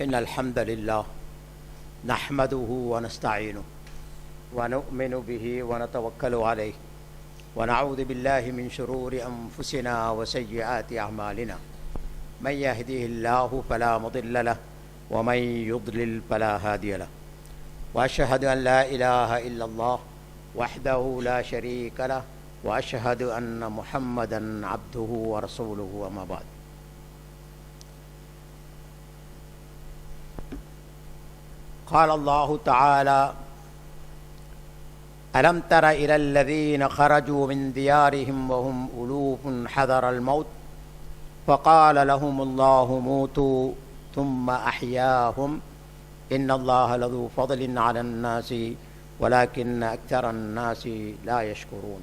إن الحمد لله نحمده ونستعينه ونؤمن به ونتوكل عليه ونعوذ بالله من شرور أنفسنا وسيئات أعمالنا من يهده الله فلا مضل له ومن يضلل فلا هادي له وأشهد أن لا إله إلا الله وحده لا شريك له وأشهد أن محمدا عبده ورسوله أما بعد. قال الله تعالى: ألم تر إلى الذين خرجوا من ديارهم وهم ألوف حذر الموت فقال لهم الله موتوا ثم أحياهم إن الله لذو فضل على الناس ولكن أكثر الناس لا يشكرون.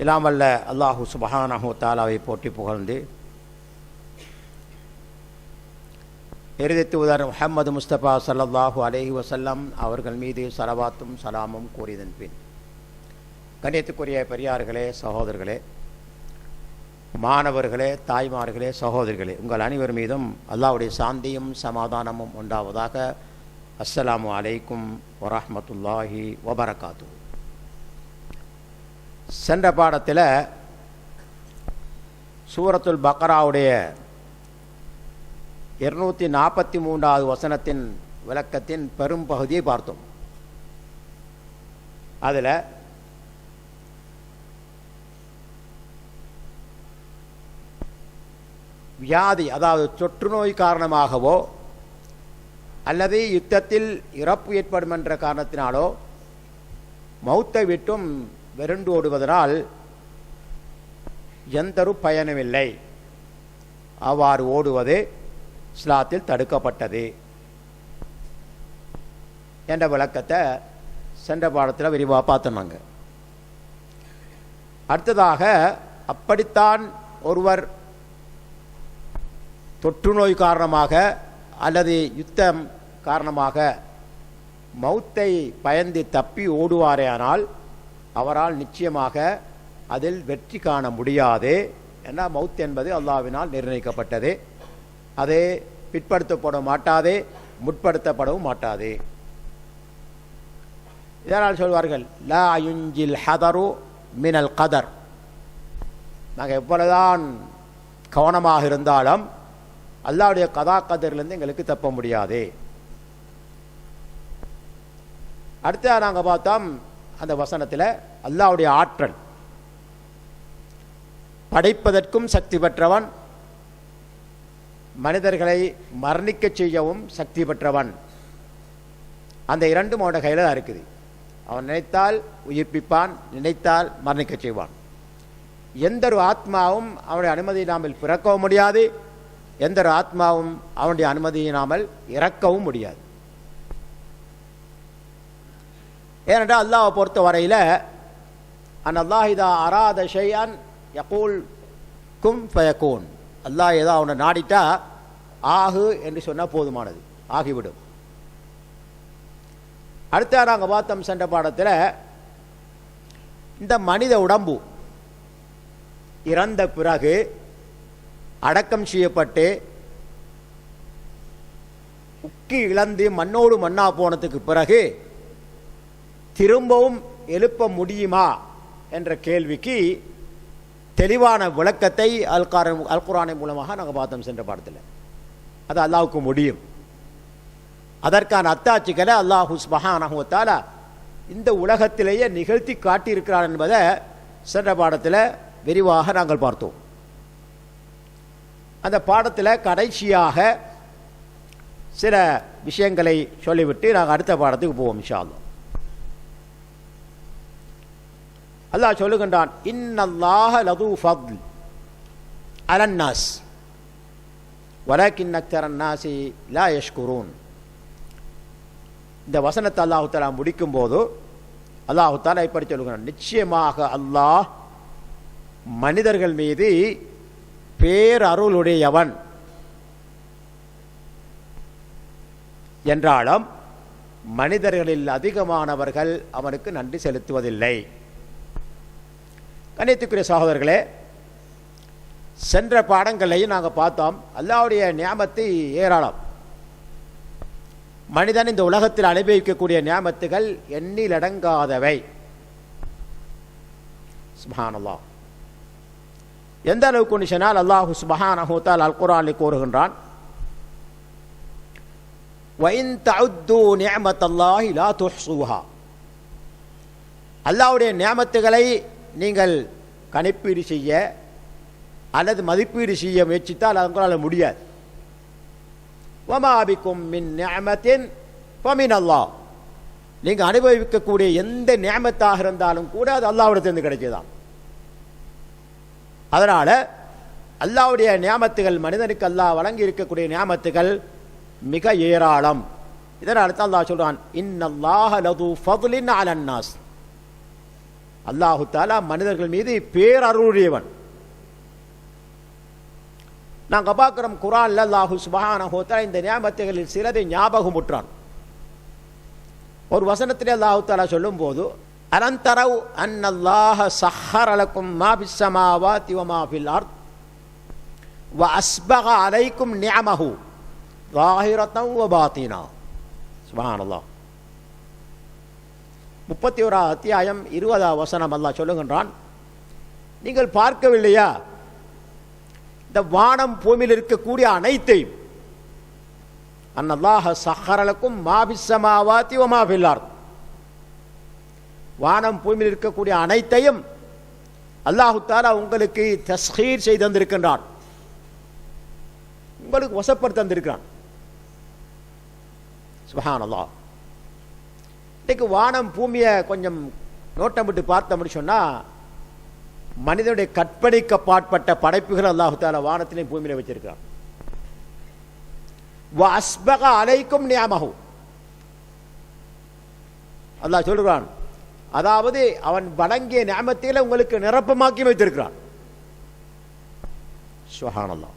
எல்லாம் வல்ல அல்லாஹு சுப்ஹானஹு வ தஆலாவை போற்றி புகழ்ந்து இறுதி தூதர் முஹம்மது முஸ்தபா ஸல்லல்லாஹு அலைஹி வஸல்லம் அவர்கள் மீது ஸலவாத்தும் சலாமும் கூறியதன் பின், கண்ணியத்துக்குரிய பெரியார்களே, சகோதரர்களே, மாணவர்களே, தாய்மார்களே, சகோதரிகளே, உங்கள் அனைவர் மீதும் அல்லாஹ்வுடைய சாந்தியும் சமாதானமும் உண்டாவதாக. அஸ்ஸலாமு அலைக்கும் வரஹ்மத்துல்லாஹி வபரகாத்துஹு. சென்ற பாடத்தில் சூரத்துல் பக்ராவுடைய 243வது வசனத்தின் விளக்கத்தின் பெரும் பகுதியை பார்த்தோம். அதில் வியாதி, அதாவது தொற்று நோய் காரணமாகவோ அல்லது யுத்தத்தில் இறப்பு ஏற்படும் என்ற காரணத்தினாலோ மௌத்தை விட்டும் வெருண்டு ஓடுவதனால் எந்தொரு பயனுமில்லை. அவ்வாறு ஓடுவது இஸ்லாத்தில் தடுக்கப்பட்டது என்ற விளக்கத்தை சென்ற பாடத்தில் விரிவாக பார்த்தோம். அடுத்ததாக, அப்படித்தான் ஒருவர் தொற்று நோய் காரணமாக அல்லது யுத்தம் காரணமாக மௌத்தை பயந்து தப்பி ஓடுவாரேயானால் அவரால் நிச்சயமாக அதில் வெற்றி காண முடியாது. ஏன்னா மௌத் என்பது அல்லாஹ்வினால் நிர்ணயிக்கப்பட்டது. அது பிற்படுத்தப்பட மாட்டாது, முற்படுத்தப்படவும் மாட்டாது. இதனால் சொல்வார்கள், லா யுஞ்சில் ஹதரு மினல் கதர். நாங்கள் எவ்வளவுதான் கவனமாக இருந்தாலும் அல்லாஹ்வுடைய கதா கதரிலிருந்து எங்களுக்கு தப்ப முடியாது. அடுத்த நாங்கள் பார்த்தோம் அந்த வசனத்தில் அல்லாஹ்வுடைய ஆற்றல், படைப்பதற்கும் சக்தி பெற்றவன், மனிதர்களை மரணிக்க செய்யவும் சக்தி பெற்றவன். அந்த இரண்டும் அவனுடைய கையில் தான் இருக்குது. அவன் நினைத்தால் உயிர்ப்பிப்பான், நினைத்தால் மரணிக்க செய்வான். எந்த ஒரு ஆத்மாவும் அவனுடைய அனுமதி இல்லாமல் பிறக்கவும் முடியாது, எந்த ஒரு ஆத்மாவும் அவனுடைய அனுமதி இல்லாமல் இறக்கவும் முடியாது. ஏனென்றால் அல்லாஹ்வை பொறுத்த வரையில் அல்லாஹ் இதா அராத ஷைஅன் யகூல் கும் ஃபயகூன். அல்லாஹ் ஏதோ அவனை நாடிட்டா ஆகு என்று சொன்னால் போதுமானது, ஆகிவிடும். அடுத்த நாங்கள் பார்த்தோம் சென்ற பாடத்தில், இந்த மனித உடம்பு இறந்த பிறகு அடக்கம் செய்யப்பட்டு உக்கி இழந்து மண்ணோடு மண்ணா போனதுக்கு பிறகு திரும்பவும் எழுப்ப முடியுமா என்ற கேள்விக்கு தெளிவான விளக்கத்தை அல் குர்ஆன் மூலமாக நாங்கள் பார்த்தோம் சென்ற பாடத்தில். அது அல்லாஹ்வுக்கு முடியும். அதற்கான அத்தாட்சிகளை அல்லாஹ் சுப்ஹானஹு வ தஆலா இந்த உலகத்திலேயே நிகழ்த்தி காட்டியிருக்கிறார் என்பதை சென்ற பாடத்தில் விரிவாக நாங்கள் பார்த்தோம். அந்த பாடத்தில் கடைசியாக சில விஷயங்களை சொல்லிவிட்டு நாங்கள் அடுத்த பாடத்துக்கு போவோம் இன்ஷா அல்லாஹ். அல்லாஹ் சொல்லுகின்றான், இன்னல்லாஹ லது ஃபத்ல் அலன்னாஸ் வலக்கின் அக்தரன்னாசி லா யஷ்குரூன். இந்த வசனத்தை அல்லாஹு தஆலா முடிக்கும் போது அல்லாஹு தஆலா இப்படி சொல்லுகிறான், நிச்சயமாக அல்லாஹ் மனிதர்கள் மீது பேரருளுடையவன் என்றாலும் மனிதர்களில் அதிகமானவர்கள் அவனுக்கு நன்றி செலுத்துவதில்லை. கண்ணியத்துக்குரிய சகோதரர்களே, சென்ற பாடங்களையும் நாங்கள் பார்த்தோம். அல்லாஹ்வுடைய நியாமத்து ஏராளம். மனிதன் இந்த உலகத்தில் அனுபவிக்கக்கூடிய நியாமத்துகள் எண்ணிலடங்காதவை. சுப்ஹானல்லாஹ். எந்த அளவுக்கு சொன்னால் அல்லாஹு சுப்ஹானஹு வ தஆலா அல் குர்ஆனில் கூறுகின்றான், வஇன் தஉது நிஅமத்தல்லாஹி லா துஹ்ஸூஹா. அல்லாஹ்வுடைய நியாமத்துகளை நீங்கள் கணிப்பீடு செய்ய அல்லது மதிப்பீடு செய்ய முயற்சித்தால் உங்களால் முடியாது. வமா பிக்கும் மின் நிஅமத்தின் ஃபமின் அல்லாஹ். நீங்கள் அனுபவிக்கக்கூடிய எந்த நிஅமத்தாக இருந்தாலும் கூட அது அல்லாஹ்விடத்திலிருந்து கிடைச்சதான். அதனால் அல்லாஹ்வுடைய நியாமத்துகள், மனிதனுக்கு அல்லாஹ் வழங்கி இருக்கக்கூடிய நியாமத்துகள் மிக ஏராளம். இதனால் தான் அல்லாஹ் சொல்றான், இன்னல்லாஹ லது ஃபத்லின் அலன் நாஸ். அல்லாஹு தஆலா மனிதர்கள் மீது பேரருளியவன். நாங்கள் பார்க்கிறோம் குர்ஆன்ல அல்லாஹு சுப்ஹானஹு வ தஆலா இந்த நியாமத்துகளில் சிலதை ஞாபகமுற்றான். ஒரு வசனத்திலே அல்லாஹு தஆலா சொல்லும் போது, அலன் தரவ் அன்னல்லாஹ ஸஹ்ஹர லக்கும் மா ஃபிஸ் ஸமாவாதி வ மா ஃபில் அர்த் வ அஸ்பக அலைக்கும் நிஅமஹு ஸாஹிரத்தன் வ பாத்தினா. சுப்ஹானல்லாஹ். 31 அத்தியாயம் 20 வசனம் அல்லாஹ் சொல்லுகின்றான், நீங்கள் பார்க்கவில்லையா இந்த வானம் பூமியில் இருக்கக்கூடிய அனைத்தையும், அன்னல்லாஹ ஸஹ்ஹர லக்கும் மா ஃபிஸ் ஸமாவாதி வ மா ஃபில் அர்த். வானம் பூமியில் இருக்கக்கூடிய அனைத்தையும் அல்லாஹு தஆலா உங்களுக்கு தஸ்கீர் செய்து தந்திருக்கின்றான், உங்களுக்கு வசப்படுத்தி தந்திருக்கிறான். சுப்ஹானல்லாஹ். இன்னைக்கு வானம் பூமியை கொஞ்சம் நோட்டம் விட்டு பார்த்தோம்னு சொன்னால், மனிதனுடைய கற்பனைக்கு அப்பாற்பட்ட படைப்புகள் அல்லாஹு தஆலா வானத்திலையும் பூமியில வச்சிருக்கிறான். வ அஸ்பக அலைக்கும் நிஅமஹு. அல்லாஹ் சொல்றான், அதாவது அவன் வழங்கிய நிஅமத்திலே உங்களுக்கு நிரப்பமாக்கி வைத்திருக்கிறான். சுப்ஹானல்லாஹ்.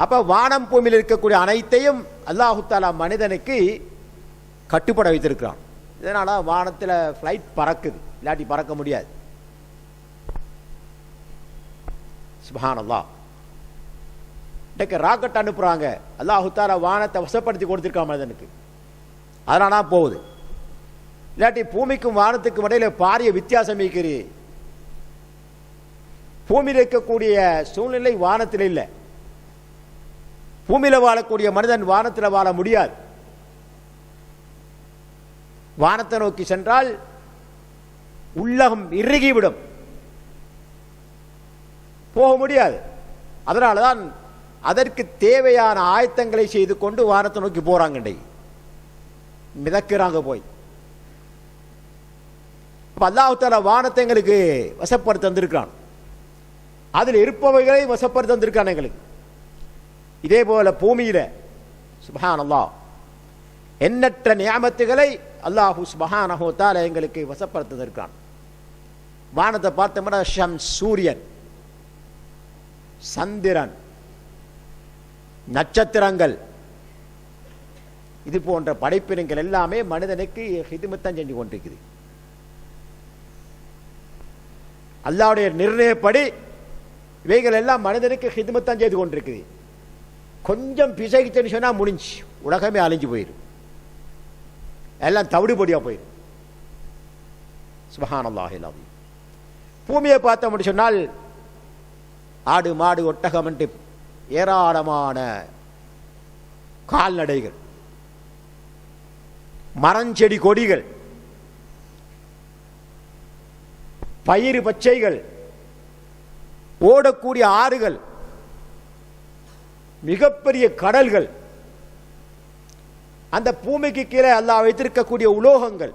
அப்ப வானம் பூமியில் இருக்கக்கூடிய அனைத்தையும் அல்லாஹு தஆலா மனிதனுக்கு கட்டுப்பட வைத்திருக்கிறான். இதனால வானத்தில் ஃப்ளைட் பறக்குது, இல்லாட்டி பறக்க முடியாது. சுப்ஹானல்லாஹ். இன்றைக்கு ராக்கெட் அனுப்புறாங்க, அல்லாஹு தஆலா வானத்தை வசப்படுத்தி கொடுத்திருக்கான் மனிதனுக்கு, அதனால போகுது. இல்லாட்டி பூமிக்கும் வானத்துக்கும் இடையில பாரிய வித்தியாசம் இருக்கிறது. பூமியில் இருக்கக்கூடிய சூழ்நிலை வானத்தில் இல்லை. பூமியில் வாழக்கூடிய மனிதன் வானத்தில் வாழ முடியாது. வானத்தை நோக்கி சென்றால் உள்ளகம் இறுகிவிடும், போக முடியாது. அதனால தான் அதற்கு தேவையான ஆயத்தங்களை செய்து கொண்டு வானத்தை நோக்கி போறாங்க, மிதக்கிறாங்க போய். அல்லாஹ் தஆலா வானத்தை எங்களுக்கு வசப்படுத்தி தந்திருக்கிறான், அதில் இருப்பவைகளை வசப்படுத்தி தந்திருக்கான் எங்களுக்கு. இதே போல பூமியில சுப்ஹானல்லாஹ் எண்ணற்ற நியாமத்துகளை அல்லாஹு சுப்ஹானஹு வ தஆலா எங்களுக்கு வசப்படுத்தி தந்திருக்கான். வானத்தை பார்த்தோம்னா ஷம்ஸ், சூரியன், சந்திரன், நட்சத்திரங்கள், இது போன்ற படைப்பினங்கள் எல்லாமே மனிதனுக்கு ஹிதுமத்தான் செஞ்சு கொண்டிருக்குது. அல்லாஹ்வுடைய நிர்ணயப்படி இவைகள் எல்லாம் மனிதனுக்கு ஹிதுமத்தான் செய்து கொண்டிருக்குது. கொஞ்சம் பிசைக்குன்னு சொன்னா முடிஞ்சு, உலகமே அழிஞ்சு போயிடும், எல்லாம் தவிடுபடியா போயிடும். சுப்ஹானல்லாஹில் அஸீம். பூமியை பார்த்தோம்னு சொன்னால் ஆடு, மாடு, ஒட்டகம் என்று ஏராளமான கால்நடைகள், மரஞ்செடி கொடிகள், பயிறு பச்சைகள், ஓடக்கூடிய ஆறுகள், மிகப்பெரிய கடல்கள், அந்த பூமிக்கு கீழே அல்லாஹ் வைத்திருக்கக்கூடிய உலோகங்கள்,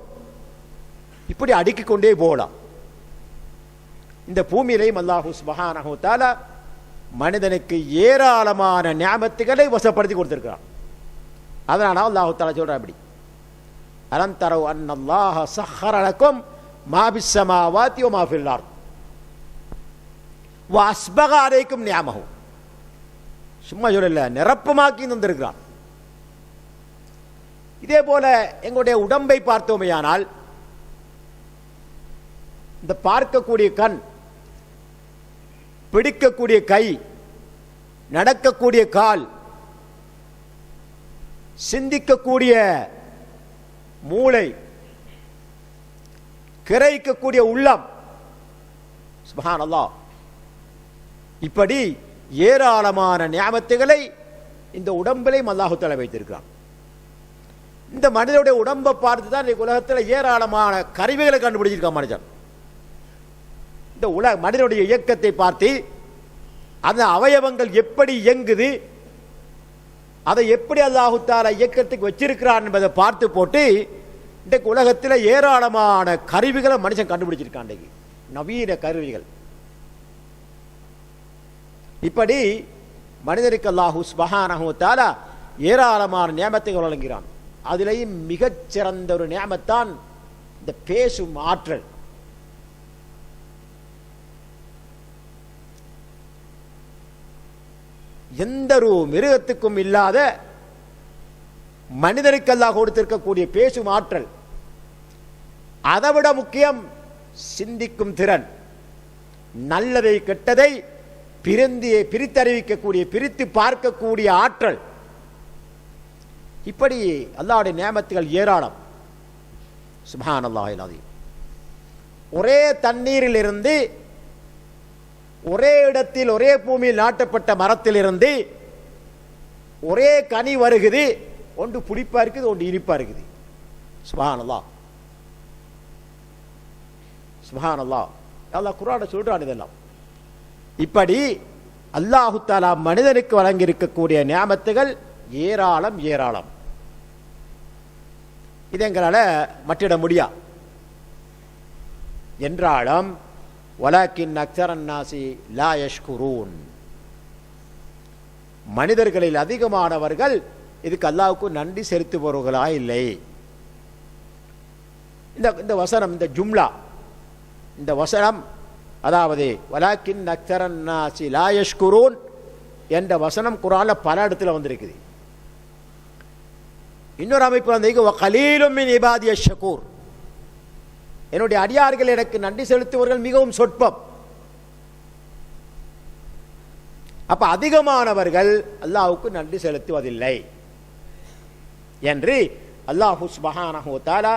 இப்படி அடுக்கிக் கொண்டே போகலாம். இந்த பூமியிலையும் அல்லாஹு சுப்ஹானஹு வ தஆலா மனிதனுக்கு ஏராளமான நியாமத்துகளை வசப்படுத்தி கொடுத்திருக்கிறான். அதனால அல்லாஹு தஆலா சொல்றான், அப்படி அலம் தரவ் அன்னல்லாஹ ஸஹ்ஹர லக்கும் மா ஃபிஸ் ஸமாவாதி வ மா ஃபில் அர்த் வ அஸ்பக அலைக்கும் நிஅமஹு. சும்மா சொல்லல, நிரப்பமாக்கி தந்திருக்கிறான். இதே போல எங்களுடைய உடம்பை பார்த்தோமையானால், இந்த பார்க்கக்கூடிய கண் பிடிக்கக்கூடிய கை, நடக்கக்கூடிய கால், சிந்திக்கக்கூடிய மூளை, கிரகிக்கக்கூடிய உள்ளம். சுப்ஹானல்லாஹ். இப்படி ஏராளமான நியாமத்துகளை இந்த உடம்பிலையும் அல்லாஹ் தஆலா வைத்திருக்கிறான். இந்த மனிதனுடைய உடம்பை பார்த்து தான் உலகத்தில் ஏராளமான கருவிகளை கண்டுபிடிச்சிருக்கான் மனிதன். இந்த மனிதனுடைய இயக்கத்தை பார்த்து அந்த அவயவங்கள் எப்படி இயங்குது, அதை எப்படி அல்லாஹ் தஆலா இயக்கத்துக்கு வச்சிருக்கிறான் என்பதை பார்த்து போட்டு இன்றைக்கு உலகத்தில் ஏராளமான கருவிகளை மனுஷன் கண்டுபிடிச்சிருக்கான். இன்றைக்கு நவீன கருவிகள். இப்படி மனிதனுக்கு அல்லாஹ் சுப்ஹானஹு வ தஆலா ஏராளமான நியமத்துகள் வழங்குகிறான். அதிலேயும் மிகச்சிறந்த ஒரு நியமத்தான் இந்த பேசும் ஆற்றல். எந்த ஒரு மிருகத்துக்கும் இல்லாத மனிதனுக்கு அல்லாஹ் கொடுத்திருக்கக்கூடிய பேசும் ஆற்றல். அதைவிட முக்கியம் சிந்திக்கும் திறன், நல்லதை கெட்டதை பிரித்தறிவிக்கக்கூடிய, பிரித்து பார்க்கக்கூடிய ஆற்றல். இப்படி அல்லாஹ்வுடைய நியமத்துகள் ஏராளம். சுப்ஹானல்லாஹில் அஸீம். ஒரே தண்ணீரில் இருந்து, ஒரே இடத்தில், ஒரே பூமியில் நாட்டப்பட்ட மரத்திலிருந்து ஒரே கனி வருகுது. ஒன்று புளிப்பா இருக்குது, ஒன்று இனிப்பா இருக்குது. சுப்ஹானல்லாஹ், சுப்ஹானல்லாஹ். அல்லாஹ் குர்ஆன்ல சொல்றான் இதெல்லாம். இப்படி அல்லாஹ் தஆலா மனிதனுக்கு வழங்கி இருக்கக்கூடிய நியமத்துகள் ஏராளம் ஏராளம். இதை எங்களால மற்றிட முடியா என்றாலும் வலாக்கின் அக்ஸரன் நாசி லா யஷ்குரூன். மனிதர்களில் அதிகமானவர்கள் இதுக்கு அல்லாஹ்வுக்கு நன்றி செலுத்துபவர்களா இல்லை. இந்த வசனம், இந்த ஜும்லா, இந்த வசனம், அதாவது வலாக்கின் அக்ஸரன் நாசி லா யஷ்குரூன் என்ற வசனம் குர்ஆன்ல பல இடத்துல வந்திருக்குது. இன்னொரு அமைப்பு வந்து கலீலும் மின் இபாதிய ஷக்கூர், என்னுடைய அடியார்கள் எனக்கு நன்றி செலுத்துவர்கள் மிகவும் சொற்பம். அப்ப அதிகமானவர்கள் அல்லாஹ்வுக்கு நன்றி செலுத்துவதில்லை என்று அல்லாஹ் சுப்ஹானஹு வ தஆலா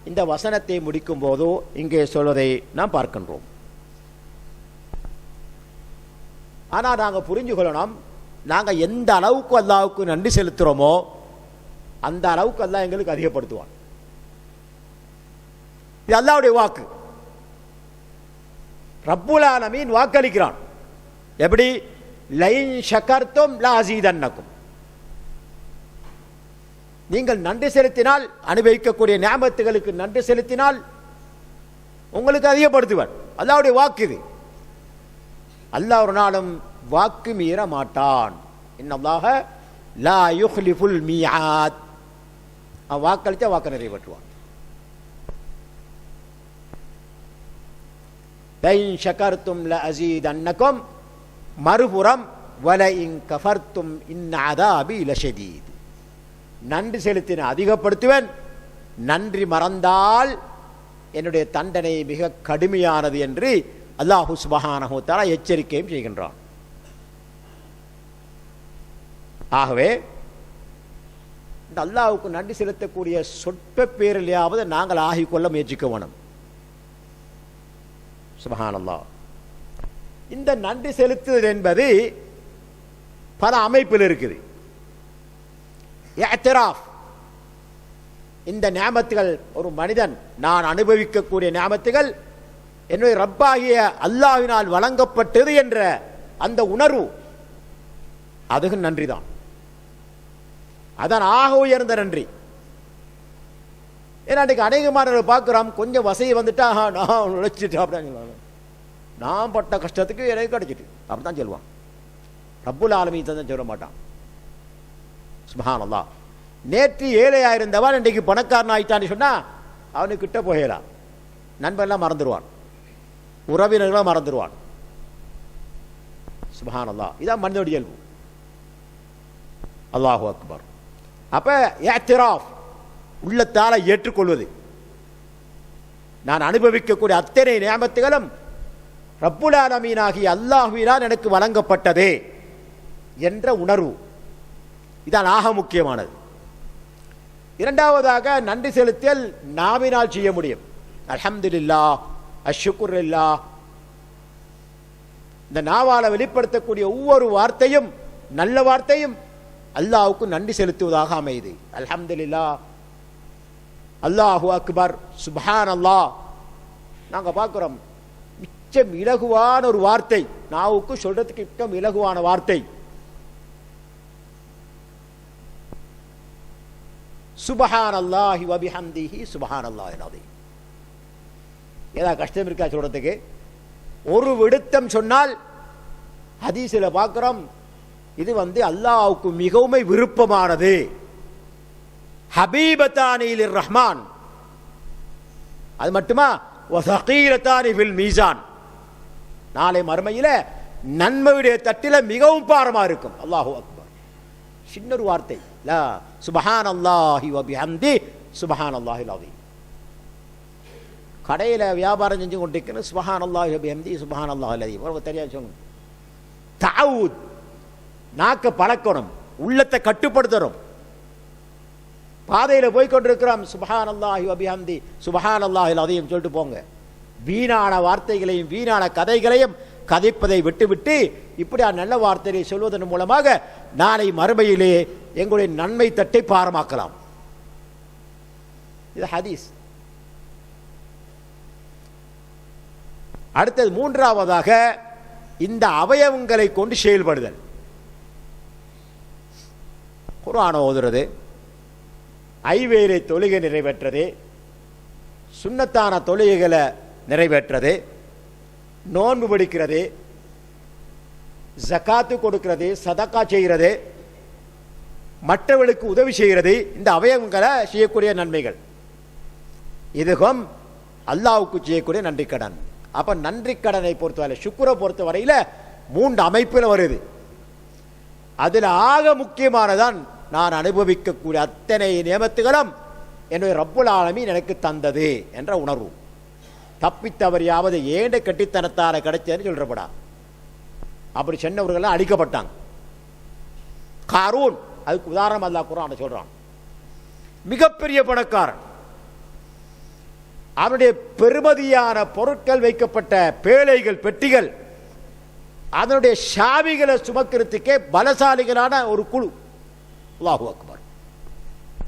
இந்த வசனத்தை முடிக்கும் போது இங்கே சொல்வதை நாம் பார்க்கின்றோம். ஆனால் நாங்கள் புரிஞ்சு கொள்ளணும், நாங்கள் எந்த அளவுக்கு அல்லாஹ்வுக்கு நன்றி செலுத்துகிறோமோ அந்த அளவுக்கு அல்லாஹ் எங்களுக்கு அதிகப்படுத்துவான். இது அல்லாஹ்வுடைய வாக்கு. ரப்புல் ஆலமீன் வாக்களிக்கிறான். எப்படி? லைன் ஷகர்தும் லா அஸீதன்னகும். நீங்கள் நன்றி செலுத்தினால், அனுபவிக்கக்கூடிய நியமத்துகளுக்கு நன்றி செலுத்தினால் உங்களுக்கு அதிகப்படுத்துவான். அல்லாஹ்வுடைய வாக்கு இது. அல்லாஹ் ஒரு நாளும் வாக்கு மீற மாட்டான். இன்னல்லாஹ லா யுக்லிஃபுல் மீஆத். வாக்களித்த வாக்கு நிறைவேற்றுவான். லைன் ஷகர்தும் லா அஸீதன்னகும், மறுபுறம் வலைன் கஃபர்தும் இன் அஸாபி லஷதீத். நன்றி செலுத்தின அதிகப்படுத்துவேன், நன்றி மறந்தால் என்னுடைய தண்டனை மிக கடுமையானது என்று அல்லாஹ் சுப்ஹானஹு வ தஆலா எச்சரிக்கையும் செய்கின்றான். ஆகவே இந்த அல்லாஹ்வுக்கு நன்றி செலுத்தக்கூடிய சொற்ப பேரிலேயாவது நாங்கள் ஆகிக்கொள்ள முயற்சிக்க வேணும். சுப்ஹானல்லாஹ். இந்த நன்றி செலுத்துவது என்பது பல அமைப்பில் இருக்குது. இஅ்திராஃப், இந்த நியமத்துகள், ஒரு மனிதன் நான் அனுபவிக்கக்கூடிய நியமத்துகள் என்னுடைய ரப்பாகிய அல்லாஹ்வினால் வழங்கப்பட்டது என்ற அந்த உணர்வு, அதுக்கு நன்றி தான். அதான் ஆக உயர்ந்த நன்றி. ஏன்னா அன்றைக்கு அநேகமானவர்கள் பார்க்குறோம், கொஞ்சம் வசதி வந்துட்டா நான் உழைச்சிட்டு அப்படின்னு சொல்லுவாங்க. நான் பட்ட கஷ்டத்துக்கு எனக்கு கிடைச்சிட்டு அப்படி தான் சொல்லுவான். ரப்புல் ஆலமீன் தான் சொல்ல மாட்டான். சுப்ஹானல்லாஹ். நேற்று ஏழையாக இருந்தவன் இன்றைக்கு பணக்காரன் ஆயிட்டான்னு சொன்னால் அவனுக்கு கிட்ட போகலாம். நண்பன்லாம் மறந்துடுவான், உறவினர்களும் மறந்துடுவான். சுப்ஹானல்லாஹ். இதான் மனிதனுடைய இயல்பு. அல்லாஹு அக்பர். அப்போ இஅ்திராஃப், உள்ளத்தால் ஏற்றுக்கொள்வது, நான் அனுபவிக்கக்கூடிய அத்தனை நியமத்துகளும் ரப்புல் ஆலமீனாகிய அல்லாஹ்வினால் எனக்கு வழங்கப்பட்டதே என்ற உணர்வு, இதான் ஆக முக்கியமானது. இரண்டாவதாக நன்றி செலுத்தல் நாவினால் செய்ய முடியும். அல்ஹம்துலில்லாஹ், அஷ்ஷுக்குருலில்லாஹ். இந்த நாவால வெளிப்படுத்தக்கூடிய ஒவ்வொரு வார்த்தையும், நல்ல வார்த்தையும் அல்லாஹ்வுக்கு நன்றி செலுத்துவதாக அமையுது. அல்ஹம்துலில்லாஹ், அல்லாஹு அக்பர், சுப்ஹானல்லாஹ். நாங்கள் பார்க்குறோம், மிச்சம் இலகுவான ஒரு வார்த்தை, நாவுக்கு சொல்றதுக்கு மிச்சம் இலகுவான வார்த்தை சுப்ஹானல்லாஹி வ பிஹம்திஹி சுப்ஹானல்லாஹில் அஸீம். ஏதா கஷ்டம் இருக்கா சொல்றதுக்கு? ஒரு விடுத்தம் சொன்னால் ஹதீஸில் பார்க்கிறோம், இது அல்லாஹ்வுக்கு மிகவும் விருப்பமானது. ஹபீபத்தானி லிர் ரஹ்மான், அது மட்டுமா வஸகீலத்தானி ஃபில் மீசான், நாளை மறுமையில் நன்மையுடைய தட்டில மிகவும் பாரமா இருக்கும். அல்லாஹு அக்பர். சின்ன ஒரு வார்த்தை, லா சுப்ஹானல்லாஹி வ பிஹம்தி சுப்ஹானல்லாஹில் அஸீம். கடையில் வியாபாரம் செஞ்சு கொண்டிருக்கணும், சுப்ஹானல்லாஹி வ பிஹம்தி சுப்ஹானல்லாஹில் அஸீம். உங்களுக்கு தெரியாது சொல்லுங்க. தஅவுத், நாக்க பழக்கணும், உள்ளத்தை கட்டுப்படுத்தணும். பாதையில் போய்கொண்டிருக்கிறோம், சுப்ஹானல்லாஹி வ பிஹம்தி சுப்ஹானல்லாஹில் அஸீம் சொல்லிட்டு போங்க. வீணான வார்த்தைகளையும் வீணான கதைகளையும் கதைப்பதை விட்டுவிட்டு இப்படி நல்ல வார்த்தையை சொல்வதன் மூலமாக நாளை மறுமையிலே எங்களுடைய நன்மை தட்டை பாரமாக்கலாம். இது ஹதீஸ். அடுத்தது மூன்றாவதாக இந்த அவயவங்களை கொண்டு செயல்படுதல். குர்ஆன் ஓதுறது, ஐவேளை தொழுகை நிறைவேற்றது, சுன்னத்தான தொழுகைகளை நிறைவேற்றது, நோன்பு பிடிக்கிறது, ஜகாத்து கொடுக்கிறது, சதக்கா செய்கிறது, மற்றவர்களுக்கு உதவி செய்கிறது, இந்த அவயவங்களை செய்யக்கூடிய நன்மைகள். இதுவும் அல்லாஹ்வுக்கு செய்யக்கூடிய நன்றி கடன். அப்ப நன்றி கடனை பொறுத்தவரை, சுக்ரை பொறுத்த வரையில் 3 அமைப்பில் வருது. அதில் ஆக முக்கியமானதான் நான் அனுபவிக்கக்கூடிய அத்தனை நியமத்துகளும் என்னுடைய ரப்புல் ஆலமீன் எனக்கு தந்தது என்ற உணர்வு. தப்பித்தவரையாவது ஏண்ட கட்டித்தனத்தார கிடைச்சதுன்னு சொல்றப்படா. அப்படி சொன்னவர்கள் அழிக்கப்பட்டாங்க. காரூன் அதுக்கு உதாரணம் அல்லாஹ் குர்ஆன்ல சொல்றான். மிகப்பெரிய பணக்காரன், அவனுடைய பெருமதியான பொருட்கள் வைக்கப்பட்ட பேழைகள், பெட்டிகள், அதனுடைய சாவிகளை சுமக்கிறதுக்கே பலசாலிகளான ஒரு குழு. அல்லாஹு அக்பர்.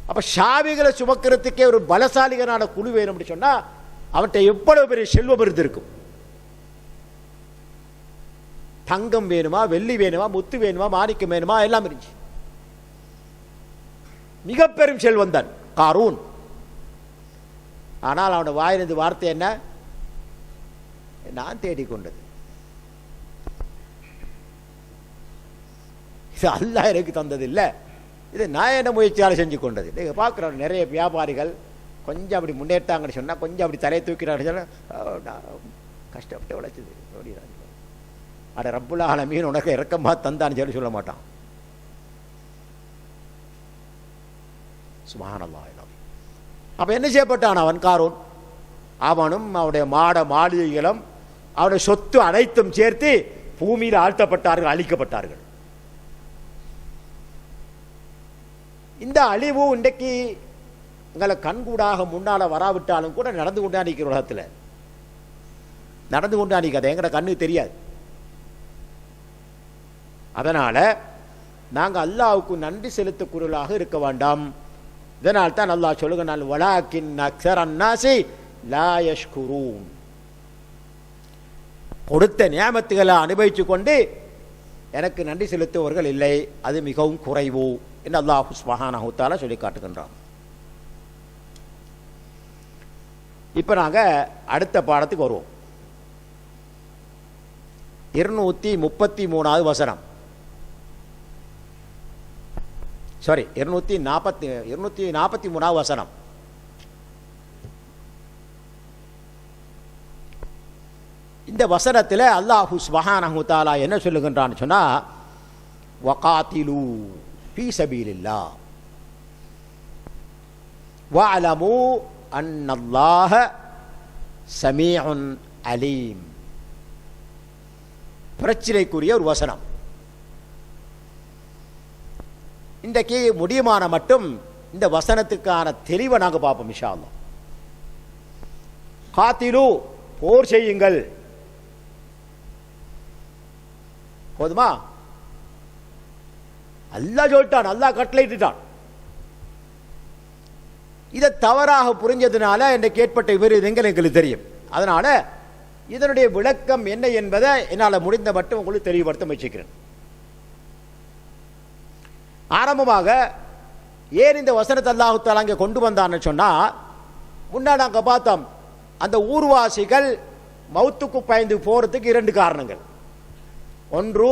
அப்ப சாவிகளை சுமக்கிறதுக்கே ஒரு பலசாலிகளான குழு வேணும் அப்படி சொன்னா அவன்கிட்ட எவ்வளவு பெரிய செல்வம் இருந்திருக்கும். தங்கம் வேணுமா, வெள்ளி வேணுமா, முத்து வேணுமா, மாணிக்கம் வேணுமா, எல்லாம் இருந்துச்சு. மிக பெரும் செல்வம் தான் காரூன். ஆனால் அவனோட வாயிலிருந்து வார்த்தை என்ன? நான் தேடிக்கொண்டது, இது அல்லாஹ் எனக்கு தந்தது இல்லை, இது நான் என்ன முயற்சியால் செஞ்சு கொண்டது. நீங்கள் பார்க்குறோம், நிறைய வியாபாரிகள் கொஞ்சம் அப்படி முன்னேற்றாங்கன்னு சொன்னால், கொஞ்சம் அப்படி தலையை தூக்கிறாங்கன்னு சொன்னால், கஷ்டப்பட்டு உழைச்சது அப்படின்னா, அட ரப்புல் ஆலமீன் உனக்கு இறக்கமாக தந்தான்னு சொல்லி சொல்ல மாட்டான். சுப்ஹானல்லாஹ். அப்போ என்ன செய்யப்பட்டான் அவன்? காரூன். அவனும் அவனுடைய மாட மாளிகைகளும் அவனுடைய சொத்து அனைத்தும் சேர்த்து பூமியில் ஆழ்த்தப்பட்டார்கள், அழிக்கப்பட்டார்கள். இந்த அழிவு இன்றைக்கு எங்களை கண்கூடாக முன்னால் வராவிட்டாலும் கூட நடந்து கொண்டா நிற்கிற உலகத்தில் நடந்து கொண்டா நிற்காது, எங்கட கண்ணுக்கு தெரியாது. அதனால நாங்கள் அல்லாஹ்வுக்கு நன்றி செலுத்தக்கூடியவர்களாக இருக்க வேண்டாம். இதனால் தான் அல்லாஹ் சொல்லுகிறான், வலாக்கின் அக்ஸரன் நாஸி லா யஷ்குரூன். கொடுத்த நியாமத்துகளை அனுபவித்து கொண்டு எனக்கு நன்றி செலுத்துவர்கள் இல்லை, அது மிகவும் குறைவு என்று அல்லாஹ் சுப்ஹானஹு வ தஆலா சொல்லி காட்டுகின்றான். இப்போ நாங்கள் அடுத்த பாடத்துக்கு வருவோம். 233வது வசனம், சாரி 243வது வசனம். இந்த வசனத்தில் அல்லாஹ் சுப்ஹானஹு வ தஆலா என்ன சொல்லுகின்றான்னு சொன்னா, வகாத்திலு ஃபீ சபீலில்லாஹ் வஅலமு அன்னல்லாஹ ஸமீஉன் அலீம். பிரச்சனைக்குரிய ஒரு வசனம். இன்றைக்கு முடியுமான மட்டும் இந்த வசனத்துக்கான தெளிவை நாங்கள் பார்ப்போம் இன்ஷா அல்லாஹ். காத்திலு, போர் செய்யுங்கள். போதுமா? அல்லாஹ் சொல்லிட்டான், அல்லாஹ் கட்டளையிட்டான். இதை தவறாக புரிஞ்சதுனால இன்றைக்கு ஏற்பட்ட விபரீதங்கள் எங்களுக்கு தெரியும். அதனால இதனுடைய விளக்கம் என்ன என்பதை என்னால் முடிந்த மட்டும் உங்களுக்கு தெளிவுபடுத்த முயற்சிக்கிறேன். ஆரம்பமாக ஏன் இந்த வசனத்தை அல்லாஹ் தஆலா அங்கே கொண்டு வந்தான்னு சொன்னால், முன்னாடி நாங்கள் பார்த்தோம், அந்த ஊர்வாசிகள் மௌத்துக்கு பயந்து போகிறதுக்கு 2 காரணங்கள். ஒன்று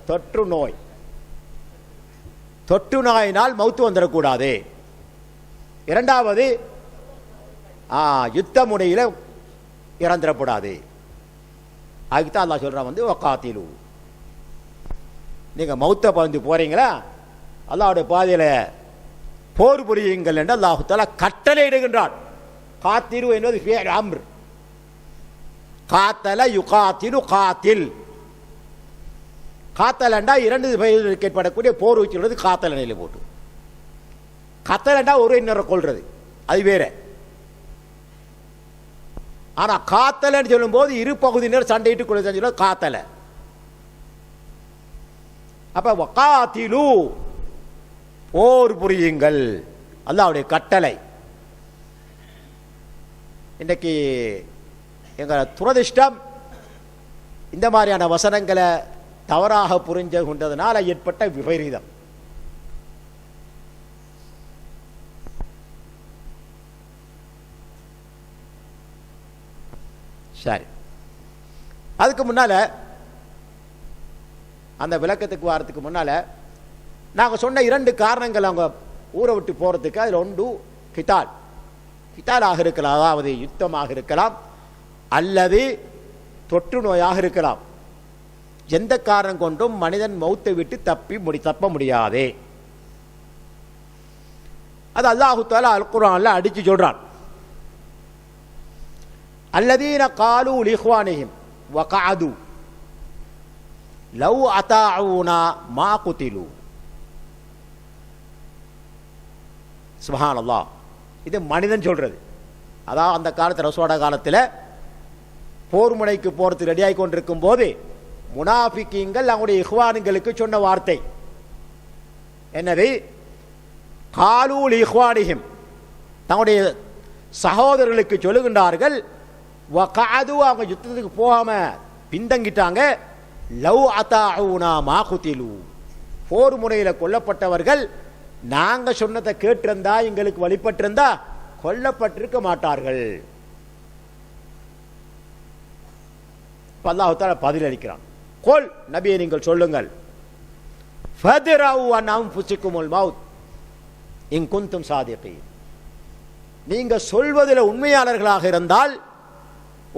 தொற்று நோய். தொற்று நோயினால் மௌத்து வந்துடக்கூடாது. இரண்டாவது யுத்த முறையில் இறந்துடக்கூடாது. அதுக்குத்தான் அல்லாஹ் சொல்றான் வக்காத்திலு, நீங்க மௌத்த பந்து போறீங்களா, அல்லாஹ்வுடைய பாதையில் போர் புரியுங்கள் என்று அல்லாஹ் தஆலா கட்டளை இடுகின்றான். காத்திலு என்பது ஃபிஅல் அம்ர். காத்தல யுகாத்திலு காத்தில். காத்தலண்டா 2 பெயர்களுக்கு ஏற்படக்கூடிய போர் வச்சுள்ளது காத்தல நிலை போட்டு. கத்தலண்டா ஒரு இன்னொரு கொள்றது, அது வேற. ஆனா காத்தலன்னு சொல்லும் போது இரு பகுதியினர் சண்டையிட்டு கொள்வது காத்தல. அப்ப வகாத்திலு, போர் புரியுங்கள், அல்லாஹ்வுடைய கட்டளை. இன்றைக்கு எங்க துரதிஷ்டம் இந்த மாதிரியான வசனங்களை தவறாக புரிஞ்சு கொண்டதனால ஏற்பட்ட விபரீதம். சரி, அதுக்கு முன்னால அந்த விளக்கத்துக்கு வாரத்துக்கு முன்னால நாங்கள் சொன்ன 2 காரணங்கள் அவங்க ஊரை விட்டு போறதுக்கு. அதில் ஒன்று கிதாலாக இருக்கலாம், அதாவது யுத்தமாக இருக்கலாம், அல்லது தொற்று நோயாக இருக்கலாம். எந்த காரணம் கொண்டும் மனிதன் மௌத்தை விட்டு தப்ப முடியாதே. அது அல்லாஹு தஆலா அல் குர்ஆன்ல அடிச்சு சொல்றான். அல்லதீன காலு லிஹ்வானிஹிம் வகஅது லவ் அதாஊனா மா குதிலு. சுப்ஹானல்லாஹ், இது மனிதன் சொல்றது. அதான் அந்த காலத்தில் ரசூலுல்லாஹ் காலத்தில் போர் முனைக்கு போறதுக்கு ரெடியாகி கொண்டிருக்கும் போது முனாஃபிக்கீங்கள் அவங்களுடைய இஹ்வான்களுக்கு சொன்ன வார்த்தை என்னது? காலு லிஹ்வானிஹிம், தங்களுடைய சகோதரர்களுக்கு சொல்லுகின்றார்கள், வகஅது, அவங்க யுத்தத்துக்கு போகாம பின்தங்கிட்டாங்க, லவ் அதாஊனா மா குதிலு, போர் முறையில் கொல்லப்பட்டவர்கள் நாங்க சொன்னதை கேட்டிருந்தா, எங்களுக்கு வழிபட்டிருந்தா கொல்லப்பட்டிருக்க மாட்டார்கள். அல்லாஹ் தஆலா பதில் அளிக்கிறான். கோல் நபியை நீங்கள் சொல்லுங்கள், ஃபத்ரவு அன் அன்ஃபுசிகுமுல் மௌத் இன் குன்தும் சாதிகீன், நீங்க சொல்வதில் உண்மையாளர்களாக இருந்தால்,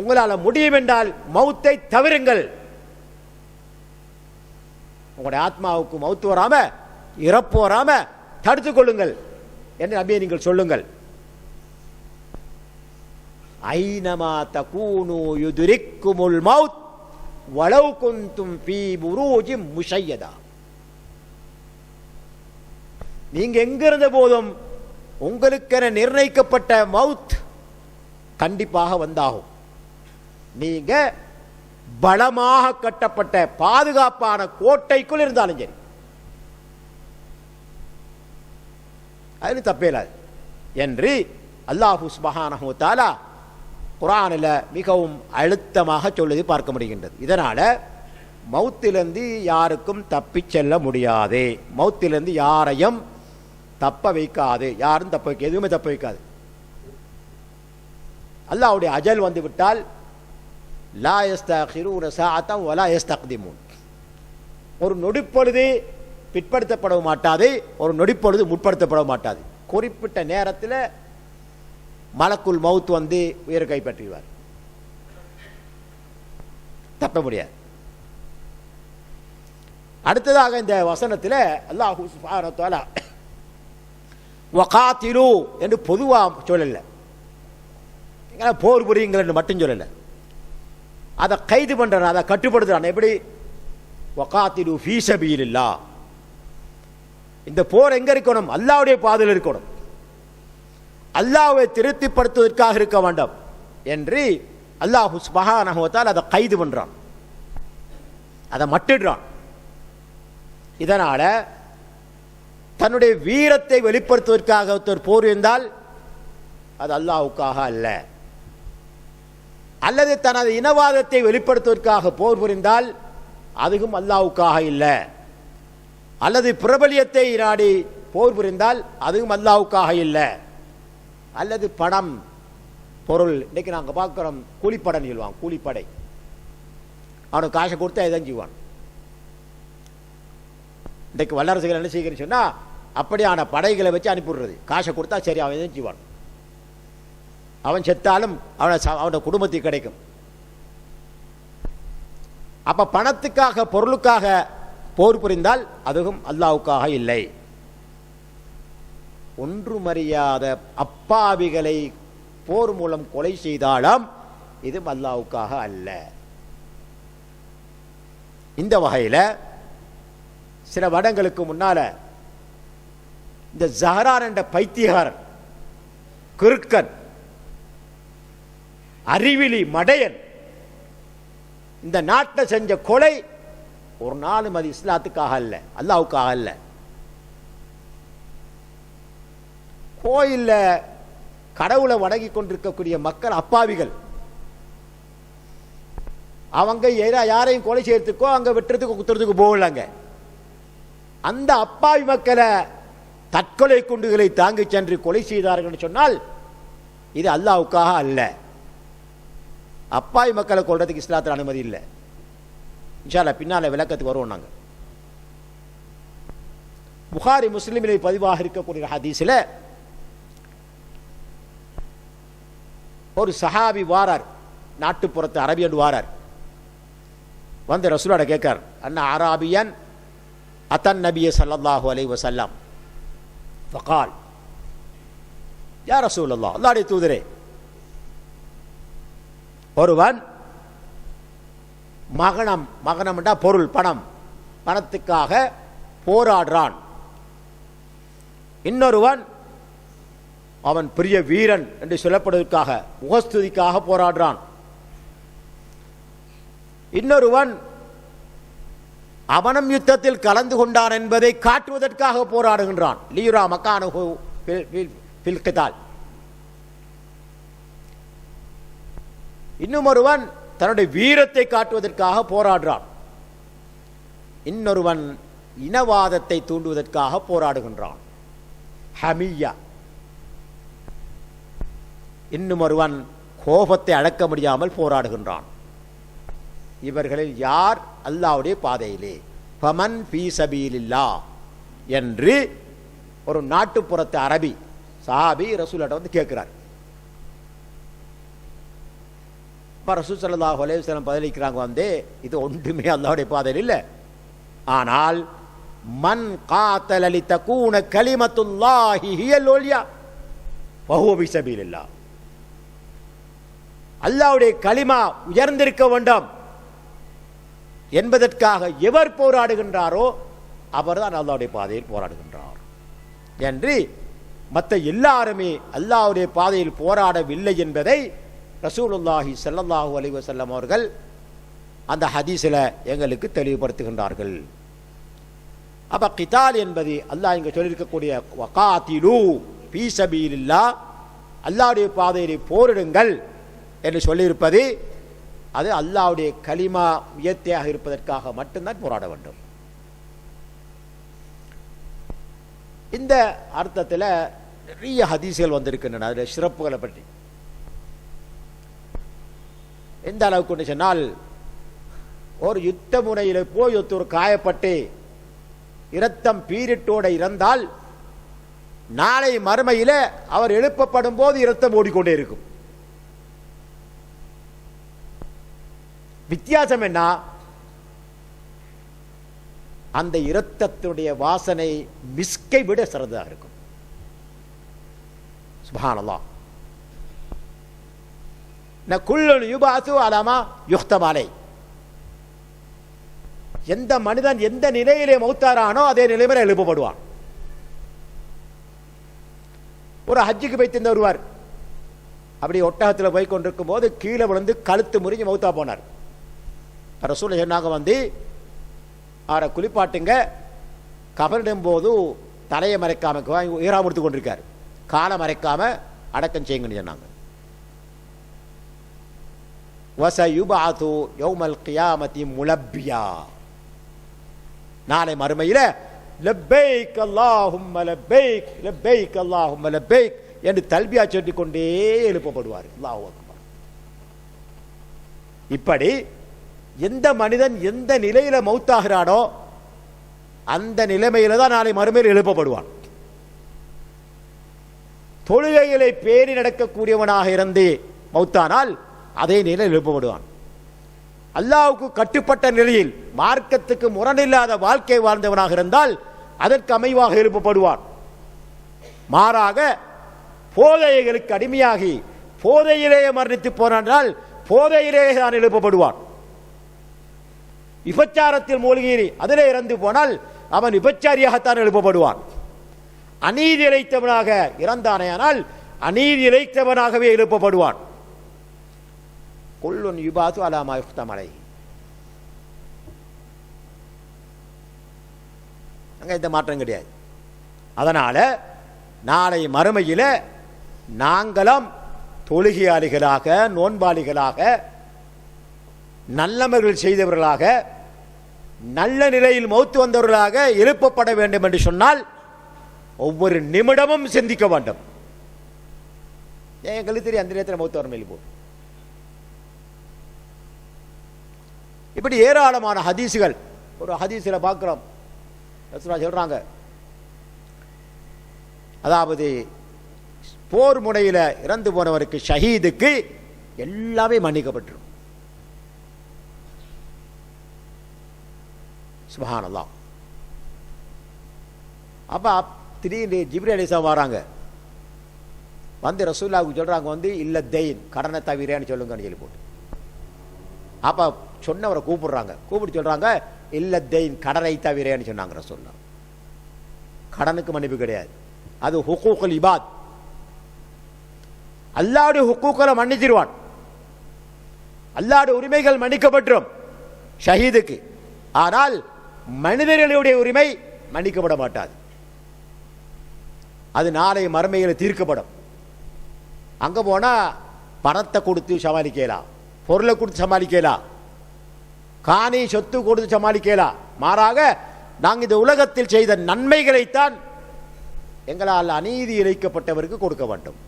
உங்களால் முடியும் என்றால் மௌத்தை தவிருங்கள். உங்களுடைய ஆத்மாவுக்கு மௌத்து வராம இறப்பு வராம தடுத்துக் கொள்ளுங்கள் என்று நபியை நீங்கள் சொல்லுங்கள். ஐனமா தகூனு யுத்ரிக்குமுல் மௌத் வலவ் குன்தும் ஃபீ புரூஜின் முஷய்யதா, நீங்க எங்கிருந்த போதும் உங்களுக்கென நிர்ணயிக்கப்பட்ட மவுத் கண்டிப்பாக வந்தாகும். நீங்க பலமாக கட்டப்பட்ட பாதுகாப்பான கோட்டைக்குள் இருந்தாலும் சரி, அது தப்பேலாது என்று அல்லாஹு சுப்ஹானஹு வ தஆலா குர்ஆனில் மிகவும் அழுத்தமாக சொல்வதை பார்க்க முடிகின்றது. இதனால மௌத்திலிருந்து யாருக்கும் தப்பிச் செல்ல முடியாது. மௌத்திலிருந்து யாரையும் தப்ப வைக்காது, யாரும் தப்ப வைக்க, எதுவுமே தப்ப வைக்காது. அல்லாஹ்வுடைய அஜல் வந்து விட்டால் லா யஸ்தகிரூன ஸாஅத்தன் வலா யஸ்தக்திமூன், ஒரு நொடிப்பொழுது பிற்படுத்தப்பட மாட்டாது, ஒரு நொடிப்பொழுது முற்படுத்தப்பட மாட்டாது. குறிப்பிட்ட நேரத்தில் மலக்குல் மவுத் வந்து உயிரை கைப்பற்றுவார், தப்ப முடியாது. அடுத்ததாக இந்த வசனத்தில் அல்லாஹ் சுப்ஹானஹு வ தஆலா வகாத்திலு என்று பொதுவாக சொல்லல, போர் புரியுங்கள் மட்டும் சொல்லலை, அதை கைது பண்றான், அதை கட்டுப்படுத்துறான். எப்படி? வகாத்திலு ஃபீ சபீலில்லாஹ். இந்த போர் எங்க இருக்கணும்? அல்லாஹ்வுடைய பாதையில் இருக்கணும், அல்லாஹ்வை திருப்திப்படுத்துவதற்காக இருக்க வேண்டும் என்று அல்லாஹ் சுப்ஹானஹு வ தஆலா அதை கைது பண்றான், அதை மட்டிடுறான். இதனால தன்னுடைய வீரத்தை வெளிப்படுத்துவதற்காக ஒருத்தர் போர் இருந்தால் அது அல்லாஹ்வுக்காக அல்ல, அல்லது தனது இனவாதத்தை வெளிப்படுத்துவதற்காக போர் புரிந்தால் அதுவும் அல்லாஹ்வுக்காக இல்லை, அல்லது பிரபலியத்தை நாடி போர் புரிந்தால் அதுவும் அல்லாஹ்வுக்காக இல்லை, அல்லது பணம் பொருள். இன்னைக்கு நாங்கள் பார்க்குறோம் கூலிப்படைன்னு சொல்லுவாங்க, கூலிப்படை. அவனுக்கு காசை கொடுத்தா இதான் செய்வான். இன்றைக்கு வல்லரசுகள் என்ன செய்கிறேன்னு சொன்னால் அப்படியான படைகளை வச்சு அனுப்பிவிடுறது, காசை கொடுத்தா சரி அவன் எதுவும் செய்வான், அவன் செத்தாலும் அவனோட குடும்பத்துக்கு கிடைக்கும். அப்ப பணத்துக்காக பொருளுக்காக போர் புரிந்தால் அதுவும் அல்லாஹ்வுக்காக இல்லை. ஒன்றுமறியாத அப்பாவிகளை போர் மூலம் கொலை செய்தாலும் இது அல்லாஹ்வுக்காக அல்ல. இந்த வகையில் சில வருடங்களுக்கு முன்னால இந்த ஜஹரான் என்ற பைத்தியகாரன், கிறுக்கன், அறிவிலி, மடையன் இந்த நாட்டை செஞ்ச கொலை ஒரு நாளும் அது இஸ்லாத்துக்காக அல்ல, அல்லாஹ்வுக்காக அல்ல. கோயில்ல கடவுளை வணங்கி கொண்டிருக்கக்கூடிய மக்கள் அப்பாவிகள், அவங்க யாரையும் கொலை செய்யறதுக்கோ அங்க வெட்டுறதுக்கோ குத்துறதுக்கு போகலாங்க. அந்த அப்பாவி மக்களை தற்கொலை குண்டுகளை தாங்கி சென்று கொலை செய்தார்கள் சொன்னால் இது அல்லாஹ்வுக்காக அல்ல. அப்பாவி மக்களை கொள்றதுக்கு இஸ்லாத்தில் அனுமதி இல்லை. இன்ஷா அல்லாஹ் பின்னால விளக்கத்துக்கு வருவோம். நாங்கள் புகாரி முஸ்லிமிலே பதிவாக இருக்கக்கூடிய ஹதீஸில் ஒரு சஹாபி வாரார், நாட்டுப்புறத்து அரபியன் வாரார். வந்து ரசூலோட கேட்கார், அண்ணா அராபியன் அத்தன் நபிய ஸல்லல்லாஹு அலைஹி வஸல்லம் ஃபகால் யா ரசூலல்லாஹ், அல்லாஹ்வுடைய தூதரே, ஒருவன் மகனம்டா பொருள், பணத்துக்காக போராடுறான். இன்னொருவன் அவன் பெரிய வீரன் என்று சொல்லப்படுவதற்காக முகஸ்துதிக்காக போராடுறான். இன்னொருவன் அவனும் யுத்தத்தில் கலந்து கொண்டான் என்பதை காட்டுவதற்காக போராடுகின்றான். லியுரா மக்கானுஹு ஃபில் கிதால். இன்னும் ஒருவன் தன்னுடைய வீரத்தை காட்டுவதற்காக போராடுறான். இன்னொருவன் இனவாதத்தை தூண்டுவதற்காக போராடுகின்றான், ஹமியா. இன்னும் ஒருவன் கோபத்தை அடக்க முடியாமல் போராடுகின்றான். இவர்களில் யார் அல்லாஹ்வுடைய பாதையிலே, ஃபமன் ஃபீ சபீலில்லாஹ் என்று ஒரு நாட்டுப்புறத்து அரபி சஹாபி ரசூலுல்லாஹ் வந்து கேட்கிறார். ரசூல் ஸல்லல்லாஹு அலைஹி வஸல்லம் பதிலளிக்கிறாங்க, வந்து இது ஒன்றுமே அல்லாஹ்வுடைய பாதையில் இல்லை. ஆனால் மன் காத்தல லிதகூன கலிமத்துல்லாஹி ஹியல் உல்யா ஃபஹுவ ஃபீ சபீலில்லாஹ். அல்லாஹ்வுடைய கலிமா உயர்ந்திருக்க வேண்டும் என்பதற்காக எவர் போராடுகின்றாரோ அவர்தான் அல்லாஹ்வுடைய பாதையில் போராடுகின்றார் என்று. மற்ற எல்லாருமே அல்லாஹ்வுடைய பாதையில் போராடவில்லை என்பதை ரசூலுல்லாஹி ஸல்லல்லாஹு அலைஹி வஸல்லம் அவர்கள் அந்த ஹதீஸில் எங்களுக்கு தெளிவுபடுத்துகின்றார்கள். அப்ப கிதால் என்பது அல்லாஹ் இங்கே சொல்லியிருக்கக்கூடிய வகாத்திலு ஃபீ சபீலில்லாஹ், அல்லாஹ்வுடைய பாதையிலே போரிடுங்கள் என்று சொல்லியிருப்பது அது அல்லாஹ்வுடைய கலிமா உயர்த்தியாக இருப்பதற்காக மட்டும்தான் போராட வேண்டும். இந்த அர்த்தத்தில் நிறைய ஹதீஸ்கள் வந்திருக்கின்றன, அதில் சிறப்புகளை பற்றி. எந்த அளவுக்கு சொன்னால், ஒரு யுத்த முனையில் போய் ஒருத்தர் காயப்பட்டு இரத்தம் பீரிட்டோட இறந்தால் நாளை மறுமையில் அவர் எழுப்பப்படும் போது இரத்தம் ஓடிக்கொண்டே இருக்கும். வித்தியாசம் என்ன? அந்த இரத்தத்துடைய வாசனை மிஸ்கை விட சிறந்ததாக இருக்கும். சுப்ஹானல்லாஹ். குல்லுன் யுபாசு அலமா யுக்தம் அலை. எந்த மனிதன் எந்த நிலையிலே மௌத்தாரானோ அதே நிலைமையில எழுப்பப்படுவான். ஒரு ஹஜ்ஜுக்கு போய் தின்னு வருவார். அப்படி ஒட்டகத்தில் போய் கொண்டிருக்கும் போது கீழே விழுந்து கழுத்து முறிஞ்சு மௌத்தா போனார். ரசூல் சொன்னாங்க, வந்து அவரை குளிப்பாட்டுங்க, கபரிடும் போது தலையை மறைக்காம ஈராம் எடுத்து கொண்டிருக்காரு, காலை மறைக்காம அடக்கம் செய்யுங்கன்னு சொன்னாங்க. வஸயுபஅது யௌமல் கியாமத்தி முலப்பியா, நாளை மறுமையில் லப்பைக் அல்லாஹும்ம லப்பைக் லப்பைக் அல்லாஹும்ம லப்பைக் என்று தல்பியா சொல்லிக் கொண்டே எழுப்பப்படுவார். அல்லாஹு அக்பர். இப்படி எந்த மனிதன் எந்த நிலையில மௌத்தாகிறானோ அந்த நிலைமையில தான் நாளை மறுமையில் எழுப்பப்படுவான். தொழுகைகளை பேணி நடக்கக்கூடியவனாக இருந்து மௌத்தானால் அதே நிலையில் எழுப்பப்படுவான். அல்லாஹ்வுக்கு கட்டுப்பட்ட நிலையில் மார்க்கத்துக்கு முரணில்லாத வாழ்க்கை வாழ்ந்தவனாக இருந்தால் அதற்கு அமைவாக எழுப்பப்படுவான். மாறாக போதைகளுக்கு அடிமையாகி போதையிலேயே மரணித்து போனால் போதையிலேயே தான் எழுப்பப்படுவான். விபச்சாரத்தில் மூழ்கி அதிலே இறந்து போனால் அவன் விபச்சாரியாகத்தான் எழுப்பப்படுவான். அநீதி இழைத்தவனாக இறந்தானேயானால் அநீதி இழைத்தவனாகவே எழுப்பப்படுவான். குல்லுன் யுபாது அலாமா யுக்தம் அலை. அங்க இந்த மாற்றம் கிடையாது. அதனால நாளை மறுமையில நாங்களும் தொழுகையாளிகளாக நோன்பாளிகளாக நல்லவர்கள் செய்தவர்களாக நல்ல நிலையில் மௌத்து வந்தவர்களாக எழுப்பப்பட வேண்டும் என்று சொன்னால் ஒவ்வொரு நிமிடமும் சிந்திக்க வேண்டும். எங்களுக்கு தெரியும் அந்த நேரத்தில் மௌத்து வரும் எழுப்போம். இப்படி ஏராளமான ஹதீசுகள். ஒரு ஹதீஸில் பார்க்கிறோம், ரசூலுல்லாஹ் சொல்றாங்க, அதாவது போர் முனையில் இறந்து போனவருக்கு ஷஹீதுக்கு எல்லாமே மன்னிக்கப்பட்டிரும். சுப்ஹானல்லாஹ். அப்ப திடீர்னு ஜிப்ரீல் அலைஹிஸ்ஸலாம் வராங்க, வந்து ரசூலுல்லாஹ்வுக்கு சொல்றாங்க, வந்து இல்ல தெயின் கடனை தவிரன்னு சொல்லுங்கன்னு சொல்லி போட்டு. அப்ப சொன்னவரை கூப்பிடுறாங்க, கூப்பிட்டு சொல்றாங்க இல்ல தெயின் கடனை தவிரன்னு சொன்னாங்க ரசூலுல்லாஹ். கடனுக்கு மன்னிப்பு கிடையாது, அது ஹுக்கூக்குல் இபாத். அல்லாஹ்வுடைய ஹுக்கூக்களை மன்னிச்சிருவான். அல்லாஹ்வுடைய உரிமைகள் மன்னிக்கப்பட்டுரும் ஷஹீதுக்கு. ஆனால் மனிதர்களுடைய உரிமை மன்னிக்கப்பட மாட்டாது. அது நாளை மறுமையில் தீர்க்கப்படும். அங்க போனா பணத்தை கொடுத்து சமாளிக்கலாம், பொருளை கொடுத்து சமாளிக்கலாம், காணி சொத்து கொடுத்து சமாளிக்கலாம். மாறாக நாங்கள் இந்த உலகத்தில் செய்த நன்மைகளைத்தான் எங்களால் அநீதி இழைக்கப்பட்டவருக்கு கொடுக்க வேண்டும்.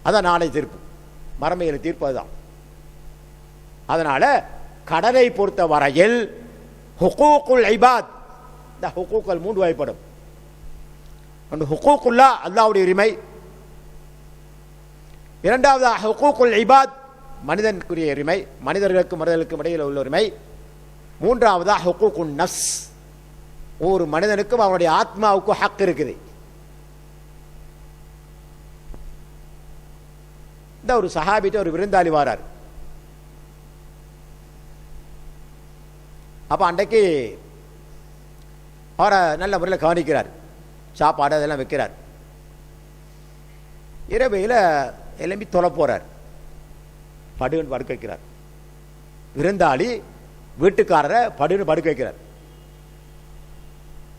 அதான் நாளை தீர்ப்பு, மறுமையில் தீர்ப்பு அதுதான். அதனால கடனை பொறுத்த வரையில் ஹுக்கூக்குல் இபாத், இந்த ஹுக்கூக்கள் மூன்று வகைப்படும். ஒன்று ஹுக்கூக்குல்லா, அல்லாஹ்வுடைய உரிமை. இரண்டாவது ஹுக்கூக்குல் இபாத், மனிதனுக்குரிய உரிமை, மனிதர்களுக்கும் மனிதர்களுக்கும் இடையில் உள்ள உரிமை. மூன்றாவது ஹுக்கூக்குன் நஃப்ஸ், ஒவ்வொரு மனிதனுக்கும் அவனுடைய ஆத்மாவுக்கு ஹக் இருக்குது. இந்த ஒரு சஹாபிட்ட ஒரு விருந்தாளி வாரார். அப்போ அன்றைக்கு அவரை நல்ல முறையில் கவனிக்கிறார், சாப்பாடு அதெல்லாம் வைக்கிறார். இரவையில் எலும்பி தொலை போகிறார், படுன்னு படுக்க வைக்கிறார். விருந்தாளி வீட்டுக்காரரை படுன்னு படுக்க வைக்கிறார்.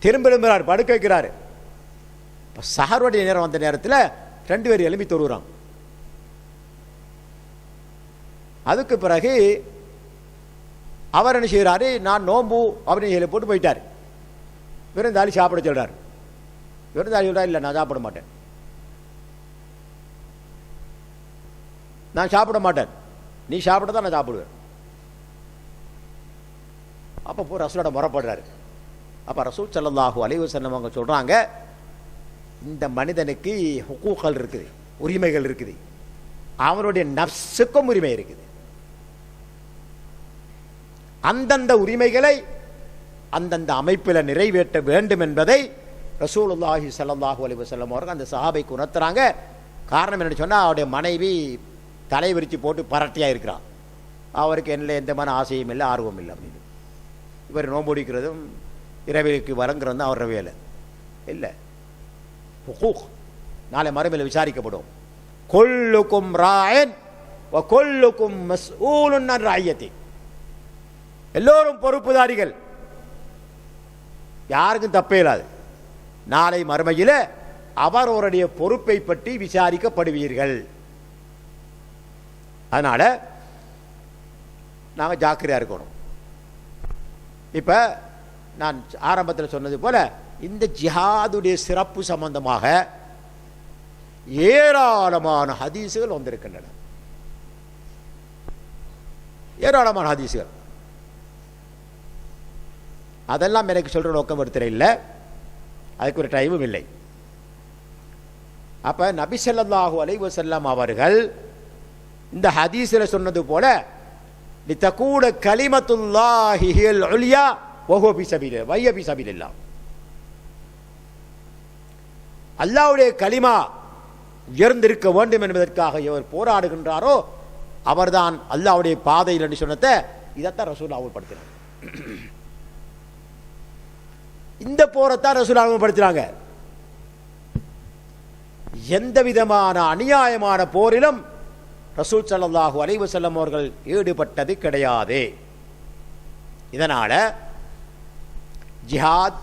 திரும்ப எழும்புறார், படுக்க வைக்கிறார். இப்போ சஹருடைய நேரம் வந்த நேரத்தில் ரெண்டு பேர் எலும்பி தொழுகிறான். அதுக்கு பிறகு அவர் என்ன செய்கிறாரு, நான் நோம்பு அப்படின்னு சொல்லி போட்டு போயிட்டார். விருந்தாளி சாப்பிட சொல்றார். விருந்தாளி சொல்றார், இல்லை நான் சாப்பிட மாட்டேன், நான் சாப்பிட மாட்டேன், நீ சாப்பிட தான் நான் சாப்பிடுவேன். அப்போ போய் ரசூலோட முறைப்படுறாரு. அப்போ ரசூல் ஸல்லல்லாஹு அலைஹி வஸல்லம் அவங்க சொல்றாங்க, இந்த மனிதனுக்கு ஹுக்கூக்கள் இருக்குது, உரிமைகள் இருக்குது, அவனுடைய நஃப்ஸுக்கும் உரிமை இருக்குது. அந்தந்த உரிமைகளை அந்தந்த அமைப்பில் நிறைவேற்ற வேண்டும் என்பதை ரசூலுல்லாஹி ஸல்லல்லாஹு அலைஹி வஸல்லம் அவர்கள் அந்த சஹாபைக்கு உணர்த்துறாங்க. காரணம் என்னென்னு சொன்னால் அவருடைய மனைவி தலை விரித்து போட்டு பரட்டியாக இருக்கிறான். அவருக்கு என்ன எந்த மன ஆசையும் இல்லை, ஆர்வம் இல்லை அப்படின்னு. இவர் நோம்புடிக்கிறதும் இரவிற்கு வழங்குறதும் அவரோட வேலை இல்லை. ஹுகூக் நாளை மறுமையில் விசாரிக்கப்படும். கொல்லுக்கும் ராயன் வ கொல்லுக்கும் மஸ்ஊலுன் அன் ரஅய்யதி. எல்லோரும் பொறுப்புதாரிகள், யாருக்கும் தப்பே இல்லாது. நாளை மறுமையில் அவருடைய பொறுப்பை பற்றி விசாரிக்கப்படுவீர்கள். அதனால நாங்கள் ஜாக்கிரதையாக இருக்கணும். இப்போ நான் ஆரம்பத்தில் சொன்னது போல இந்த ஜிஹாதுடைய சிறப்பு சம்பந்தமாக ஏராளமான ஹதீஸுகள் வந்திருக்கின்றன. ஏராளமான ஹதீஸுகள். அதெல்லாம் எனக்கு சொல்கிற நோக்கம் ஒருத்தர் இல்லை, அதுக்கு ஒரு டைமும் இல்லை. அப்போ நபி ஸல்லல்லாஹு அலைஹி வஸல்லம் அவர்கள் இந்த ஹதீஸில் சொன்னது போல லிதகூன கலிமத்துல்லாஹி ஹியல் உல்யா வஹுவ ஃபீ ஸபீலில்லாஹ் வஹிய ஃபீ ஸபீலில்லாஹ். அல்லாஹ்வுடைய கலிமா உயர்ந்திருக்க வேண்டும் என்பதற்காக எவர் போராடுகின்றாரோ அவர்தான் அல்லாஹ்வுடைய பாதையில் என்று சொன்னதை இதைத்தான் ரசூல் அமல்படுத்தினார். இந்த போரைத்தான் ரசூல் அமல்படுத்தினாங்க. எந்த விதமான அநியாயமான போரிலும் ரசூல் ஸல்லல்லாஹு அலைஹி வஸல்லம் அவர்கள் ஈடுபட்டது கிடையாது. இதனால ஜிஹாத்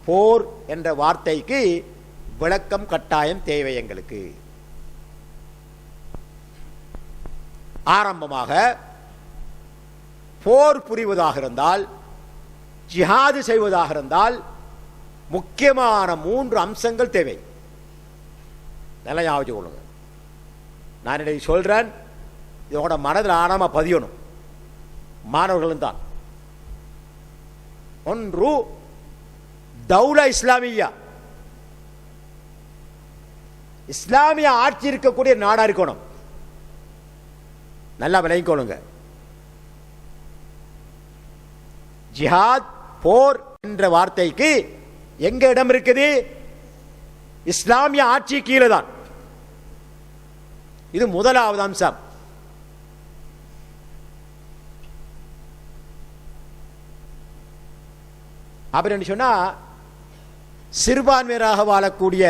போர் என்ற வார்த்தைக்கு விளக்கம் கட்டாயம் தேவை எங்களுக்கு. ஆரம்பமாக போர் புரிவதாக இருந்தால், ஜிஹாது செய்வதாக இருந்தால் முக்கியமான 3 அம்சங்கள் தேவை. நல்லா ஞாபகம் கொள்ளுங்க. நான் இதை சொல்றேன், இதோட மனதில் ஆழமா பதியணும். மாணவர்களும் தான். ஒன்று தௌலா இஸ்லாமியா, இஸ்லாமிய ஆட்சி இருக்கக்கூடிய நாடா இருக்கணும். நல்லா விளங்கிக்கொள்ளுங்க. ஜிஹாத் போர் என்ற வார்த்தைக்கு எங்க இடம் இருக்குது? இஸ்லாமிய ஆட்சி கீழே தான். இது முதலாவது அம்சம். அப்படின்னு சொன்னா சிறுபான்மையராக வாழக்கூடிய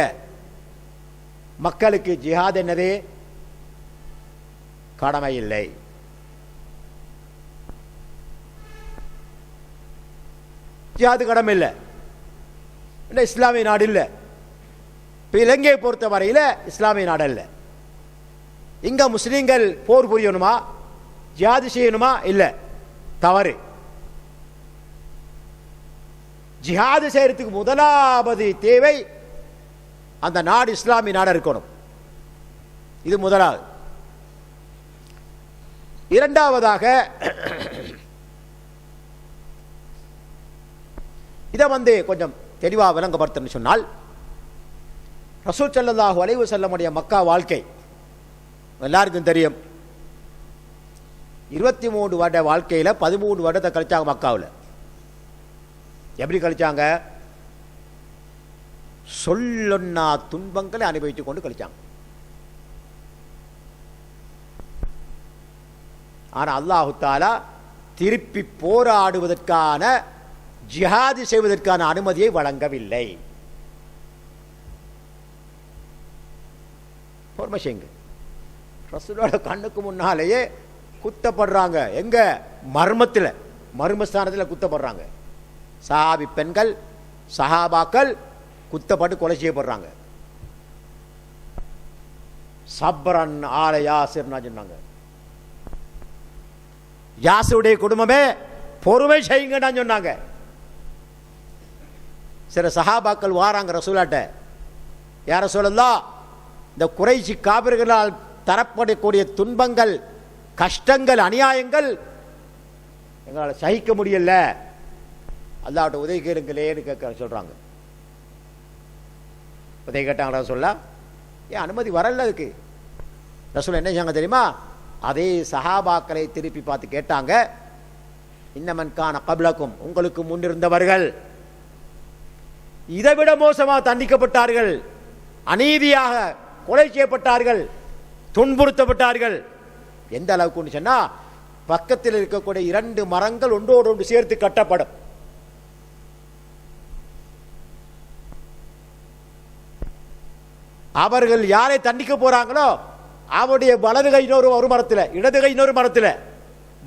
மக்களுக்கு ஜிஹாத் என்னது? கடமை இல்லை. ஜிஹாது கடமை இல்லை. இஸ்லாமிய நாடு இல்லை. இப்போ இலங்கையை பொறுத்த வரையில் இஸ்லாமிய நாடு இல்லை. இங்க முஸ்லீம்கள் போர் புரியணுமா, ஜிஹாது செய்யணுமா? இல்லை, தவறு. ஜிஹாது செய்யறதுக்கு முதலாவது தேவை அந்த நாடு இஸ்லாமிய நாடு இருக்கணும். இது முதலாவது. இரண்டாவதாக இதை கொஞ்சம் தெளிவாக விளங்கப்படுத்தணும்னு சொன்னால், ரசூல் ஸல்லல்லாஹு அலைஹி வஸல்லம் உடைய மக்கா வாழ்க்கை எல்லாருக்கும் தெரியும். 23 வருட வாழ்க்கையில் 13 வருடத்தை கழிச்சாங்க மக்காவில். எப்படி கழிச்சாங்க? சொல்லொன்னா துன்பங்களை அனுபவித்துக் கொண்டு கழிச்சாங்க. ஆனால் அல்லாஹு தஆலா திருப்பி போராடுவதற்கான, ஜிஹாது செய்வதற்கான அனுமதியை வழங்கவில்லை. ரசூலோட கண்ணுக்கு முன்னாலேயே குத்தப்படுறாங்க. எங்க? மர்மத்தில், மர்மஸ்தானத்தில் குத்தப்படுறாங்க. சஹாபி பெண்கள், சஹாபாக்கள் குத்தப்பட்டு கொலை செய்யப்படுறாங்க. சப்ரன் ஆல யாசிர்னா சொன்னாங்க. யாசுடைய குடும்பமே பொறுமை செய்யுங்கன்னு சொன்னாங்க. சில சஹாபாக்கள் வாராங்க ரசூலாட்ட, யார சொல்லலாம், இந்த குறைஷி காபிர்களால் தரப்படக்கூடிய துன்பங்கள், கஷ்டங்கள், அநியாயங்கள் எங்களால் சகிக்க முடியல, அல்லாஹ்ட்ட உதவி கேளுங்களேன்னு கேட்க சொல்றாங்க. உதவி கேட்டாங்களா சொல்ல? ஏன் அனுமதி வரல அதுக்கு? ரசூல் என்ன செய்யாங்க தெரியுமா? அதே சஹாபாக்களை திருப்பி பார்த்து கேட்டாங்க, இன்னமன் கான கப்லக்கும், உங்களுக்கு முன்னிருந்தவர்கள் இதைவிட மோசமாக தண்டிக்கப்பட்டார்கள், அநீதியாக கொலை செய்யப்பட்டார்கள், துன்புறுத்தப்பட்டார்கள். எந்த அளவுக்கு சொன்னா, பக்கத்தில் இருக்கக்கூடிய 2 மரங்கள் ஒன்றோடு ஒன்று சேர்த்து கட்டப்படும். அவர்கள் யாரை தண்டிக்க போறாங்களோ அவருடைய வலது கை இன்னொரு ஒரு மரத்தில், இடது கை இன்னொரு மரத்தில்,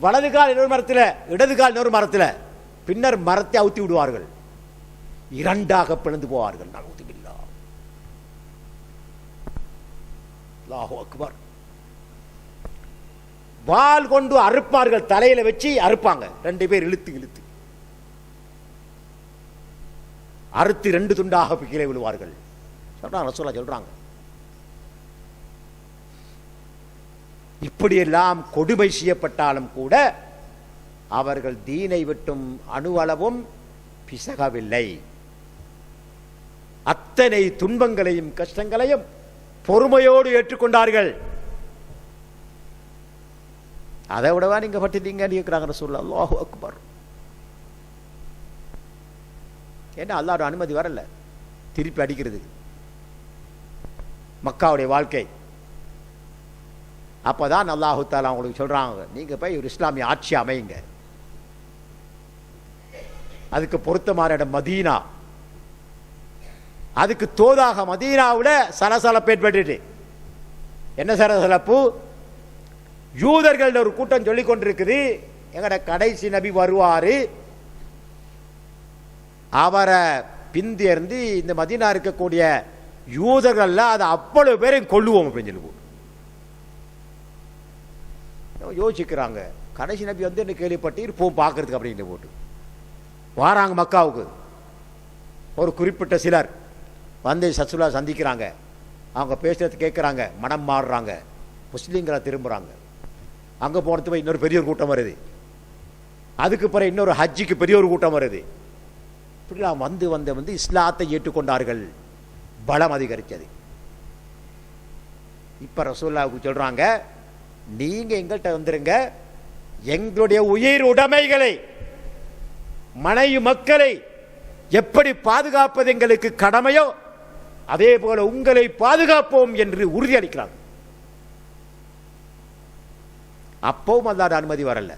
வலது கால் இன்னொரு மரத்தில், இடது கால் இன்னொரு மரத்தில், பின்னர் மரத்தை அவுத்தி விடுவார்கள், 2ஆக பிளந்து போவார்கள். நவுதுபில்லாஹ். அல்லாஹு அக்பர். வாள் கொண்டு அறுப்பார்கள், தலையில வச்சு அறுப்பாங்க, 2 பேர் இழுத்து இழுத்து அறுத்து 2 துண்டாக கீழே விழுவார்கள். ரசூலுல்லாஹ் சொல்றாங்க. இப்படியெல்லாம் கொடுமை செய்யப்பட்டாலும் கூட அவர்கள் தீனை விட்டும் அணுவளவும் பிசகவில்லை. அத்தனை துன்பங்களையும் கஷ்டங்களையும் பொறுமையோடு ஏற்றுக்கொண்டார்கள். அதை விடவா நீங்க பட்டுட்டீங்க இருக்கிறாங்க ரசூலுல்லாஹ். அல்லாஹு அக்பர். ஏன்னா அல்லாஹ்வுடைய அனுமதி வரல திருப்பி அடிக்கிறது. மக்காவுடைய வாழ்க்கை. அப்பதான் அல்லாஹு தஆலா அவங்களுக்கு சொல்றாங்க, நீங்க போய் ஒரு இஸ்லாமிய ஆட்சி அமையுங்க. அதுக்கு பொருத்தமான இடம் மதீனா. அதுக்கு தோதாக மதீனாவில் சலசலப்பு ஏற்பட்டு, என்ன சலசலப்பு? யூதர்கள் ஒரு கூட்டம் சொல்லிக் கொண்டிருக்குது, எங்கட கடைசி நபி வருவாரு, அவரை பிந்தியர்ந்து இந்த மதீனா இருக்கக்கூடிய யூதர்கள் அதை அவ்வளவு பேரையும் கொள்ளுவோம் அப்படின்னு சொல்லி யோசிக்கிறாங்க. கடைசி நபி வந்து என்ன கேள்விப்பட்டு இருப்போம் பார்க்கறதுக்கு அப்படின்னு போட்டு வாராங்க மக்காவுக்கு. ஒரு குறிப்பிட்ட சிலர் வந்து ரசூலுல்லாஹ் சந்திக்கிறாங்க. அவங்க பேசுறது கேட்குறாங்க, மனம் மாறுறாங்க, முஸ்லீம்களை திரும்புகிறாங்க. அங்கே போனது போய் இன்னொரு பெரிய ஒரு கூட்டம் வருது. அதுக்கு பிறகு இன்னொரு ஹஜ்ஜிக்கு பெரிய ஒரு கூட்டம் வருது. இப்படிலாம் வந்து வந்து வந்து இஸ்லாத்தை ஏற்றுக்கொண்டார்கள். பலம் அதிகரித்தது. இப்போ ரசூலுல்லாஹ்வுக்கு சொல்கிறாங்க, நீங்க எங்கள்கிட்ட வந்துருங்க, எங்களுடைய உயிர் உடைமைகளை மனைவி மக்களை எப்படி பாதுகாப்பது எங்களுக்கு கடமையோ அதே போல உங்களை பாதுகாப்போம் என்று உறுதியளிக்கிறாங்க. அப்பவும் அல்லாஹ்வுடைய அனுமதி வரல.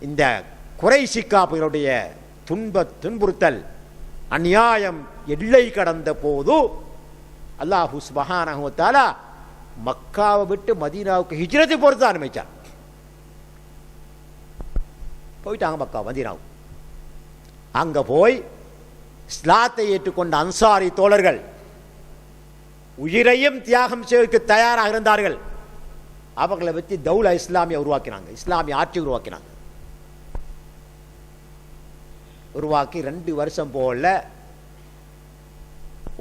இந்த குறைஷி காபிர்களுடைய துன்புறுத்தல் அநியாயம் எல்லை கடந்த போது அல்லாஹ் சுப்ஹானஹு வ தஆலா மக்காவை விட்டு மதீனாவுக்கு ஹிஜ்ரத் போறது ஆரம்பிச்சார். போயிட்டாங்க மக்கா மதீனாவுக்கு. அங்க போய் இஸ்லாத்தை ஏற்றுக்கொண்ட அன்சாரி தோழர்கள் உயிரையும் தியாகம் செய்வதற்கு தயாராக இருந்தார்கள். அவர்களை வச்சு தௌலா இஸ்லாமிய உருவாக்கினாங்க, இஸ்லாமிய ஆட்சி உருவாக்கினாங்க. உருவாக்கி 2 வருஷம் போல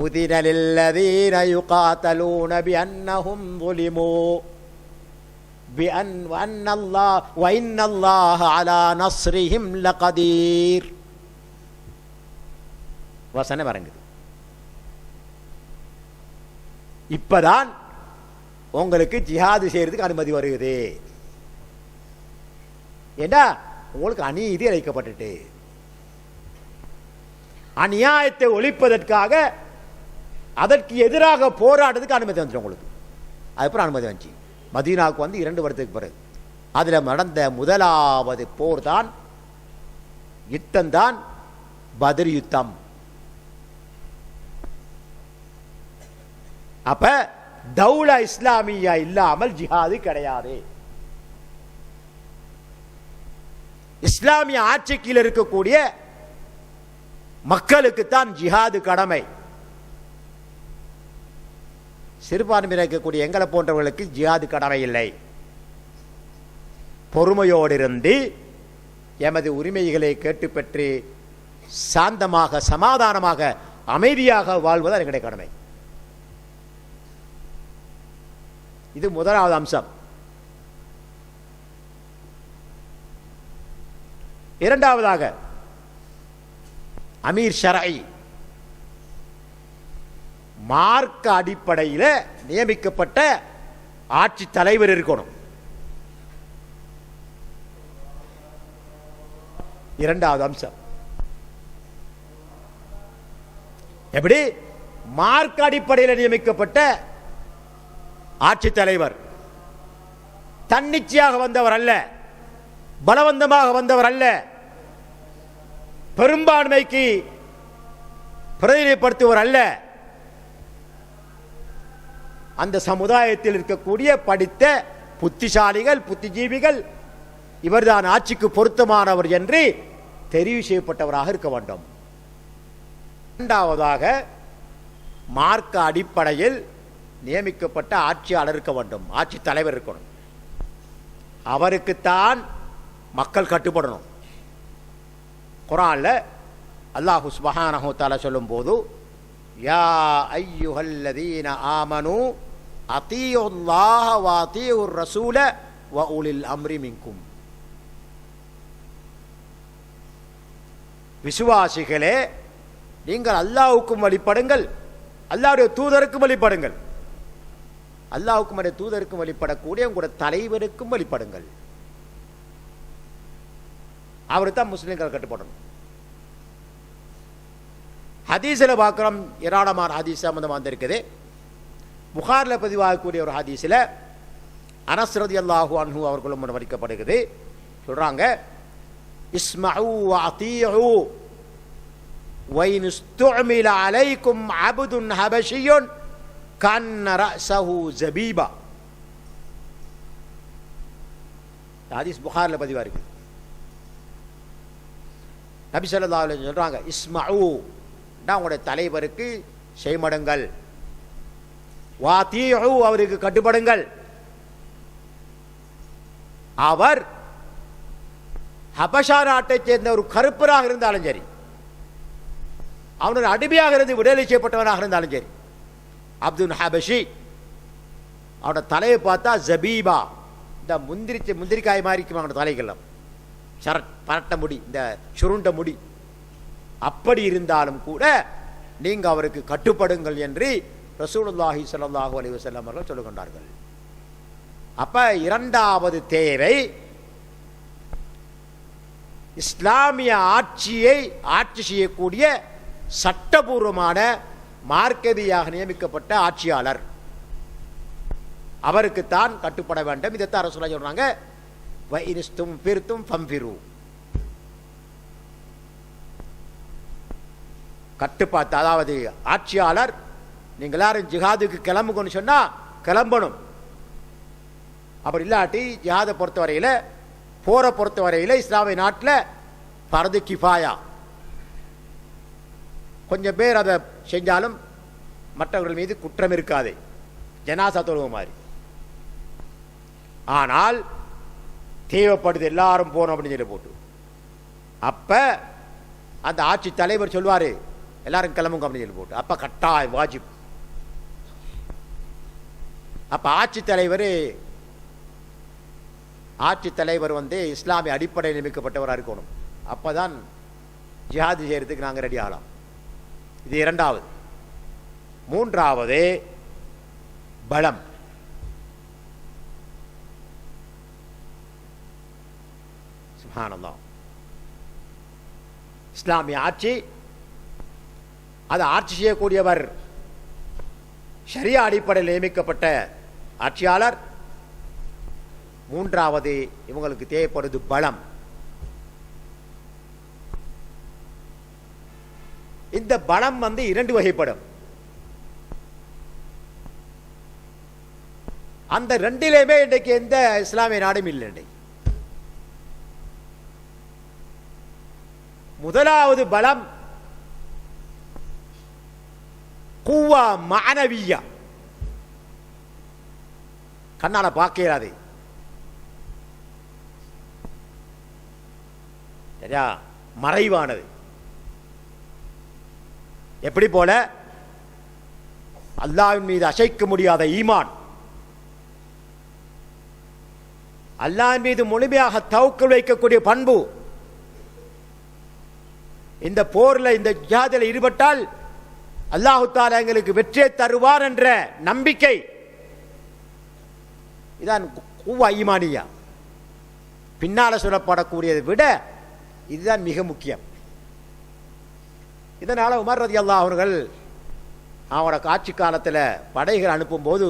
உதின லில்லதீன யுகாதலூன பிஅன்னஹும் ظுலிமூ வஅன்னல்லாஹ வஇன்னல்லாஹ அலா நஸ்ரிஹிம் லகதீர். வசனம் இறங்குது. இப்பதான் உங்களுக்கு ஜிஹாது செய்யறதுக்கு அனுமதி வருகிறது. ஏன்னா உங்களுக்கு அநீதி இழைக்கப்பட்டுட்டு, அநியாயத்தை ஒழிப்பதற்காக அதற்கு எதிராக போராடுறதுக்கு அனுமதி வந்துடும் உங்களுக்கு. அதுக்கப்புறம் அனுமதி வந்துச்சு. மதீனாவுக்கு வந்து 2 வருடத்துக்கு பிறகு அதில் நடந்த முதலாவது போர் தான், யுத்தம் தான் பத்ர் யுத்தம். அப்ப தௌலா இஸ்லாமியா இல்லாமல் ஜிஹாது கிடையாது. இஸ்லாமிய ஆட்சி கீழ் இருக்கக்கூடிய மக்களுக்குத்தான் ஜிஹாது கடமை. சிறுபான்மையில் இருக்கக்கூடிய எங்களை போன்றவர்களுக்கு ஜிஹாது கடமை இல்லை. பொறுமையோடு இருந்து எமது உரிமைகளை கேட்டு பெற்று சாந்தமாக சமாதானமாக அமைதியாக வாழ்வது எங்களுடைய கடமை. இது முதலாவது அம்சம். இரண்டாவதாக அமீர் ஷரஇ, மார்க்க அடிப்படையில் நியமிக்கப்பட்ட ஆட்சி தலைவர் இருக்கணும். இரண்டாவது அம்சம். எப்படி? மார்க்க அடிப்படையில் நியமிக்கப்பட்ட ஆட்சி தலைவர், தன்னிச்சையாக வந்தவர் அல்ல, பலவந்தமாக வந்தவர் அல்ல, பெரும்பான்மைக்கு பிரதிநிதிப்படுத்துவர் அல்ல. அந்த சமுதாயத்தில் இருக்கக்கூடிய படித்த புத்திசாலிகள், புத்திஜீவிகள், இவர்தான் ஆட்சிக்கு பொருத்தமானவர் என்று தெரிவு செய்யப்பட்டவராக இருக்க வேண்டும். இரண்டாவதாக, மார்க்க அடிப்படையில் நியமிக்கப்பட்ட ஆட்சியாளர் இருக்க வேண்டும், ஆட்சி தலைவர் இருக்கணும். அவருக்குத்தான் மக்கள் கட்டுப்படணும். குர்ஆன்ல அல்லாஹ் சுப்ஹானஹு வ தஆலா சொல்லும்போது, யா அய்யுஹல்லதீன ஆமனூ அதீயுல்லாஹ வ அதீயுர் ரசூல வ உலில் அம்ரி மின்கும். விசுவாசிகளே, நீங்கள் அல்லாஹ்வுக்கும் வழிபடுங்கள், அல்லாஹ்வுடைய தூதருக்கும் வழிபடுங்கள். அல்லாஹ்வுக்கும் அவருடைய தூதருக்கும் வழிபடக்கூடிய உங்களுடைய தலைவருக்கும் வழிபடுங்கள். அவரு தான் முஸ்லிம்கள் கட்டுப்படணும். ஹதீஸில் பார்க்குறோம், ஏராளமான ஹதீஸ் சம்பந்தமாக வந்திருக்குது. புகாரில் பதிவாகக்கூடிய ஒரு ஹதீஸில் அனஸ் ரலியல்லாஹு அன்ஹு அவர்களும் வர்ணிக்கப்படுகிறது. சொல்றாங்க, இஸ்மஉ வ அதீஉ வ இன் இஸ்துஅமில அலைக்கும் அப்துன் ஹபஷியுன் கன்ன ரஅஸஹு ஜபீபா. ஹதீஸ் புகாரில் பதிவாக இருக்குது. நபி ஸல்லல்லாஹு அலைஹி வஸல்லம் சொல்றாங்க, இஸ்மஉ, உங்களுடைய தலைவருக்கு செய்மடுங்கள், வாதீஉ, அவருக்கு கட்டுப்படுங்கள். அவர் ஹபஷா நாட்டைச் சேர்ந்த ஒரு கருப்பராக இருந்தாலும் சரி, அவனுடைய அடிமையாக இருந்து விடுதலை செய்யப்பட்டவனாக இருந்தாலும் சரி, அப்துல் ஹபஷி, அவனோட தலையை பார்த்தா ஜபீபா, இந்த முந்திரிக்காய் மாதிரி இருக்கும் அவனோட தலைக்கெல்லாம், பரட்ட முடி, இந்த சுருண்ட முடி, அப்படி இருந்தாலும் கூட நீங்க அவருக்கு கட்டுப்படுங்கள் என்று ரசூலுல்லாஹி ஸல்லல்லாஹு அலைஹி வஸல்லம் அவர்கள் சொல்லுகின்றார்கள். அப்ப இரண்டாவது தேவை, இஸ்லாமிய ஆட்சியை ஆட்சி செய்யக்கூடிய சட்டபூர்வமான மார்க்கதியாக நியமிக்கப்பட்ட ஆட்சியாளர், அவருக்குத்தான் கட்டுப்பட வேண்டும். இதைத்தான் ரசூலுல்லாஹி சொல்றாங்க, வஇனிஸ்தும் ஃபிர்தும் ஃபம்ஃபிரு. கட்டுப்பாட்டு, அதாவது ஆட்சியாளர், நீங்கள் எல்லாரும் ஜிஹாதுக்கு கிளம்புங்கன்னு சொன்னா கிளம்பணும். அப்படி இல்லாட்டி ஜிஹாதை பொறுத்தவரையில், போரை பொறுத்தவரையில் இஸ்லாமிய நாட்டில் பரது கிஃபாயா, கொஞ்சம் பேர் அதை செஞ்சாலும் மற்றவர்கள் மீது குற்றம் இருக்காது, ஜனாசா தொழுவ மாதிரி. ஆனால் தேவைப்படுது எல்லாரும் போகணும் அப்படின்னு சொல்லி போட்டு, அப்ப அந்த ஆட்சி தலைவர் சொல்வாரு எல்லாரும் கிளம்புங்க அப்படின்னு சொல்லி போட்டு, அப்ப கட்டாயம் வாஜிப். அப்ப ஆட்சி தலைவர் இஸ்லாமிய அடிப்படையில் நியமிக்கப்பட்டவராக இருக்கணும். அப்பதான் ஜிஹாது செய்யறதுக்கு நாங்கள் ரெடி ஆகலாம். இது இரண்டாவது. மூன்றாவது பலம். சுப்ஹானல்லாஹ். இஸ்லாமிய ஆட்சி, அதை ஆட்சி செய்யக்கூடியவர் ஷரியா அடிப்படையில் நியமிக்கப்பட்ட ஆட்சியாளர். மூன்றாவது இவங்களுக்கு தேவைப்படுது பலம். இந்த பலம் இரண்டு வகைப்படும். அந்த ரெண்டிலேயுமே இன்றைக்கு எந்த இஸ்லாமிய நாடும் இல்லை. இன்றைக்கு முதலாவது பலம் குவா மானவியா, கண்ணால பார்க்கிறாது, சரியா, மறைவானது. எப்படி போல அல்லாஹ்வின் மீது அசைக்க முடியாத ஈமான், அல்லாஹ்வின் மீது முழுமையாக தவக்கல் வைக்கக்கூடிய பண்பு, இந்த போர்ல, இந்த ஜிஹாதில் ஈடுபட்டால் அல்லாஹ் தஆலா எங்களுக்கு வெற்றியை தருவார் என்ற நம்பிக்கை, இதான் குவா ஈமானியா. பின்னால சொல்லப்படக்கூடியதை விட இதுதான் மிக முக்கியம். இதனால் உமர் ரலியல்லாஹு அவர்கள் அவனோட ஆட்சி காலத்தில் படைகள் அனுப்பும்போது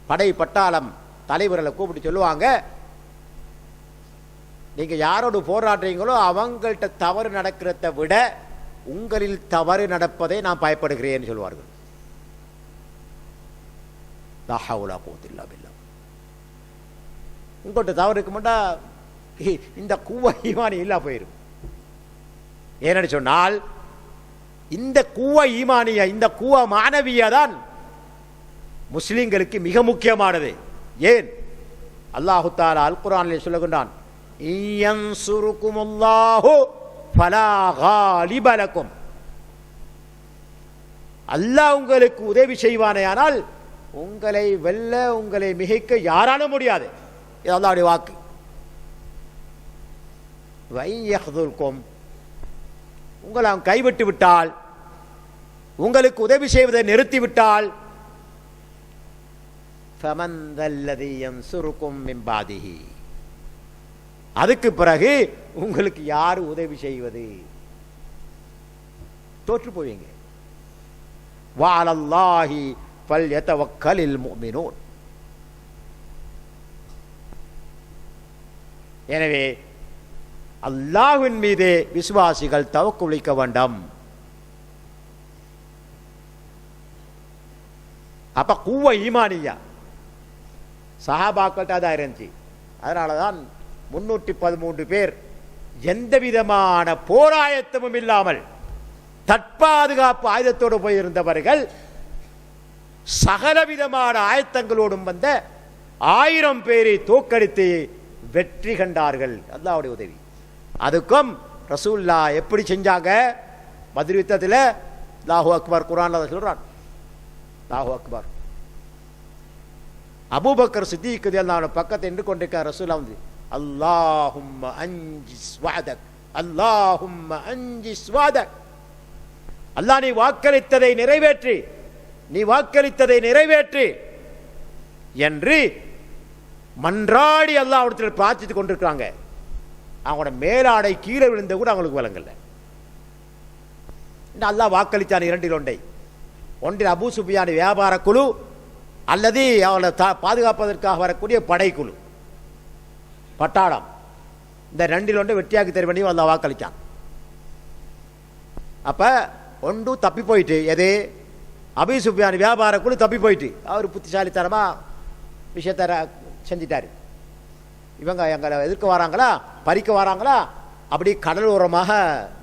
படை பட்டாளம் தலைவர்களை கூப்பிட்டு சொல்லுவாங்க, நீங்கள் யாரோடு போராடுறீங்களோ அவங்கள்ட்ட தவறு நடக்கிறத விட உங்களில் தவறு நடப்பதை நான் பயப்படுகிறேன்னு சொல்வார்கள். லா ஹவ்ல குவத்த பில்லா. உங்கள்கிட்ட தவறு இருக்க மாட்டா இந்த கூவ ஈமானி இல்லா போயிடும். ஏன்னு சொன்னால் இந்த கூவ ஈமானிய, இந்த கூவ மாணவியா தான் முஸ்லிம்களுக்கு மிக முக்கியமானது. ஏன் அல்லாஹு தஆலா அல் குர்ஆனில் சொல்லுகின்றான், இயன்சுருகுமுல்லாஹு ஃபலா காலிப லக்கும். அல்லாஹ் உங்களுக்கு உதவி செய்வானேயானால் உங்களை வெல்ல, உங்களை மிகைக்க யாராலும் முடியாது. இது அல்லாஹ்வுடைய வாக்கு. வையஹ்துல்கும், உங்களை அவன் கைவிட்டு விட்டால், உங்களுக்கு உதவி செய்வதை நிறுத்திவிட்டால், ஃபமன் தல்லதி யன்சுருகும் மின் பாதிஹி, அதுக்கு பிறகு உங்களுக்கு யார் உதவி செய்வது? தோற்று போவீங்க. வஅலல்லாஹி ஃபல்யதவக்கலில் முஃமினூன். எனவே அல்லாஹ்வின் மீது விசுவாசிகள் தவக்குல் வைக்க வேண்டாம். அப்ப குவ ஈமானியா சஹாபாக்கள்கிட்ட தான் இருந்துச்சு. அதனால தான் 313 பேர் எந்த விதமான போராயத்தமும் இல்லாமல் தற்பாதுகாப்பு ஆயுதத்தோடு போயிருந்தவர்கள் சகலவிதமான ஆயத்தங்களோடும் வந்த 1000 பேரை தோற்கடித்து வெற்றி கண்டார்கள். அல்லாஹ்வுடைய உதவி. அதுக்கும் ரசூலுல்லாஹ் எப்படி செஞ்சாங்க? பத்ர் யுத்தத்தில் அல்லாஹு அக்பர், குர்ஆன்ல சொல்றான் அல்லாஹு அக்பர். அபூபக்கர் சித்திக் ரலியல்லாஹு பக்கத்தை நின்று கொண்டிருக்க ரசூலுல்லாஹ் வந்து அல்லாஹும்ம அன்ஜிஸ் வஅதக், அல்லாஹும்ம அன்ஜிஸ் வஅதக், அல்லாஹ் நீ வாக்களித்ததை நிறைவேற்றி, நீ வாக்களித்ததை நிறைவேற்றி என்று மன்றாடி அல்லாஹ்விடத்தில் பிரார்த்தித்துக் கொண்டிருக்கிறாங்க. அவங்களோட மேலாடை கீழே விழுந்த கூட அவங்களுக்கு வழங்கல. அல்லாஹ் வாக்களித்தான் 2 ஒன்றில் அபூ சுஃபியான் வியாபார குழு அல்லது அவளை பாதுகாப்பதற்காக வரக்கூடிய படைக்குழு பட்டாளம். இந்த 2 வெற்றியாக்கி தர வேண்டியும் அல்லாஹ் வாக்களித்தான். அப்ப ஒன்று தப்பி போயிட்டு, எது அபூ சுஃபியான் வியாபார குழு தப்பி போயிட்டு அவர் புத்திசாலித்தனமா விஷயத்தை செஞ்சிட்டாரு. இவங்க எங்களை எதிர்க்க வராங்களா, பறிக்க வராங்களா, அப்படி கடலோரமாக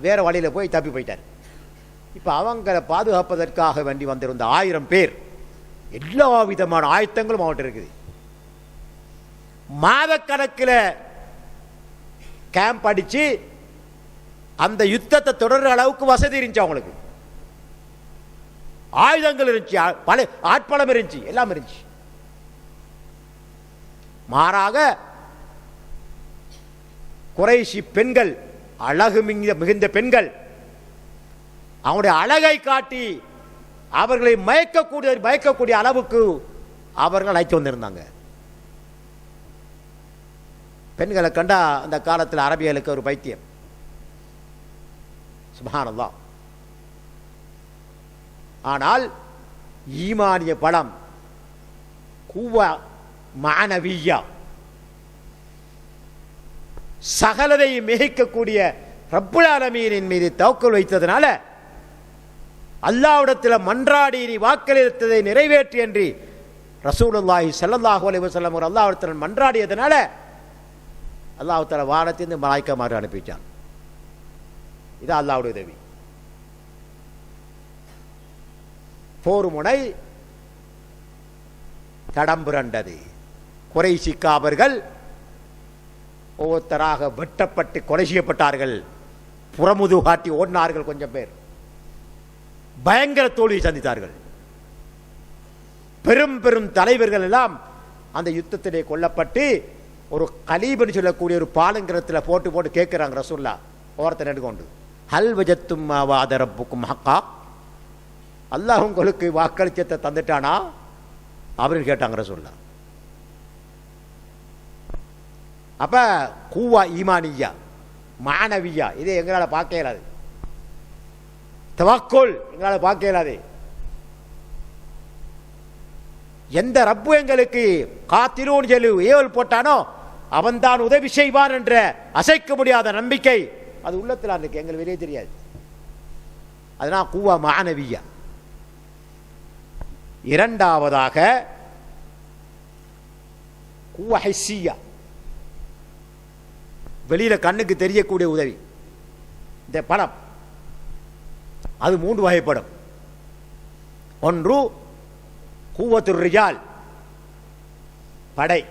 வேற வழியில போய் தப்பி போயிட்டார். இப்ப அவங்களை பாதுகாப்பதற்காக வேண்டி வந்திருந்த 1000 பேர், எல்லா விதமான ஆயத்தங்களும் அவங்கள்ட்ட இருக்குது. மாதக்கணக்கில் கேம்ப் அடிச்சு அந்த யுத்தத்தை தொடர்ற அளவுக்கு வசதி இருந்துச்சு. அவங்களுக்கு ஆயுதங்கள் இருந்துச்சு, பல ஆட்பலம் இருந்துச்சு, எல்லாம் இருந்துச்சு. மாறாக குறைஷி பெண்கள், அழகு மிகுந்த பெண்கள், அவங்களுடைய அழகை காட்டி அவர்களை மயக்கக்கூடிய அளவுக்கு அவர்கள் அழைத்து வந்திருந்தாங்க. பெண்களை கண்டா அந்த காலத்தில் அரபியலுக்கு ஒரு பைத்தியம். சுப்ஹானல்லாஹ். ஆனால் ஈமானிய பலம், குவா மானவியா, சகலதை மிகைக்கக்கூடிய ரப்புல் ஆலமீனின் மீது தவக்குல் வைத்ததனால, அல்லாஹ்விடத்தில் மன்றாடி நீ வாக்களித்ததை நிறைவேற்றி என்று ரசூலுல்லாஹி ஸல்லல்லாஹு அலைஹி வஸல்லம் அல்லாஹ்விடத்தில் மன்றாடியதனால அல்லாஹ் தஆலா வானத்திலிருந்து மலாயிக்காமாறு அனுப்பிச்சான். இது அல்லாஹ்வுடைய உதவி. போர் முனை தடம் புரண்டது. குறைஷி காபர்கள் ஒவ்வொருத்தராக வெட்டப்பட்டு கொலை செய்யப்பட்டார்கள். புறமுது காட்டி ஓடினார்கள். கொஞ்சம் பேர் பயங்கர தோல்வியை சந்தித்தார்கள். பெரும் பெரும் தலைவர்கள் எல்லாம் அந்த யுத்தத்திலே கொல்லப்பட்டு ஒரு கலீபன்னு சொல்லக்கூடிய ஒரு பாலங்கிரத்தில் போட்டு போட்டு கேட்கிறாங்க ரசூலுல்லாஹ் ஓரத்தை நடுக்கொண்டு, ஹல் வஜத்தும் வாத ரப்புக்கும் ஹக்கா, அல்லாஹ் உங்களுக்கு வாக்களிச்சத்தை தந்துட்டானா அப்படின்னு கேட்டாங்க ரசூலுல்லாஹ். அப்ப கூவா ஈமானியா மானவியா இதை எங்களால் பார்க்க இயலாது. தவக்குல் எங்களால் பார்க்க இயலாது. எந்த ரப்பு எங்களுக்கு காத்திலூன் ஜெலு ஏவல் போட்டானோ அவன்தான் உதவி செய்வான் என்ற அசைக்க முடியாத நம்பிக்கை அது உள்ளத்தில் இருக்கு, எங்களுக்கு வெளியே தெரியாது. அதனால் குவா மானவியா. இரண்டாவதாக குவா ஹிஸ்ஸியா, வெளியில கண்ணுக்கு தெரியக்கூடிய உதவி. இந்த பணம் அது 3 வகைப்படும். ஒன்று குவத்து ரிஜால், படை.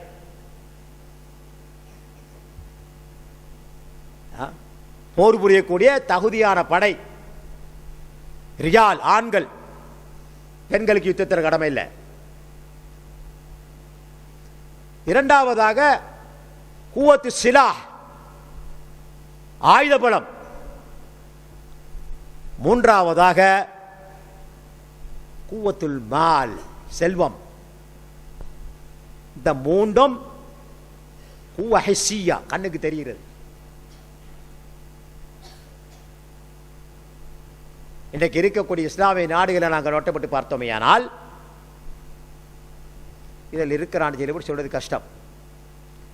போர் புரியக்கூடிய தகுதியான படை. ரிஜால் ஆண்கள், பெண்களுக்கு யுத்தத்தில் கடமை இல்லை. இரண்டாவதாக குவத்து சிலாஹ், ஆயுத பலம். மூன்றாவதாக குவத்துல் மால், செல்வம். இந்த மூன்றும் குவ ஹிஸ்ஸியா, கண்ணுக்கு தெரிகிறது. இன்றைக்கு இருக்கக்கூடிய இஸ்லாமிய நாடுகளை நாங்கள் நோட்டப்பட்டு பார்த்தோமேயானால் இதில் இருக்கிறான் சொல்லி சொல்றது கஷ்டம்.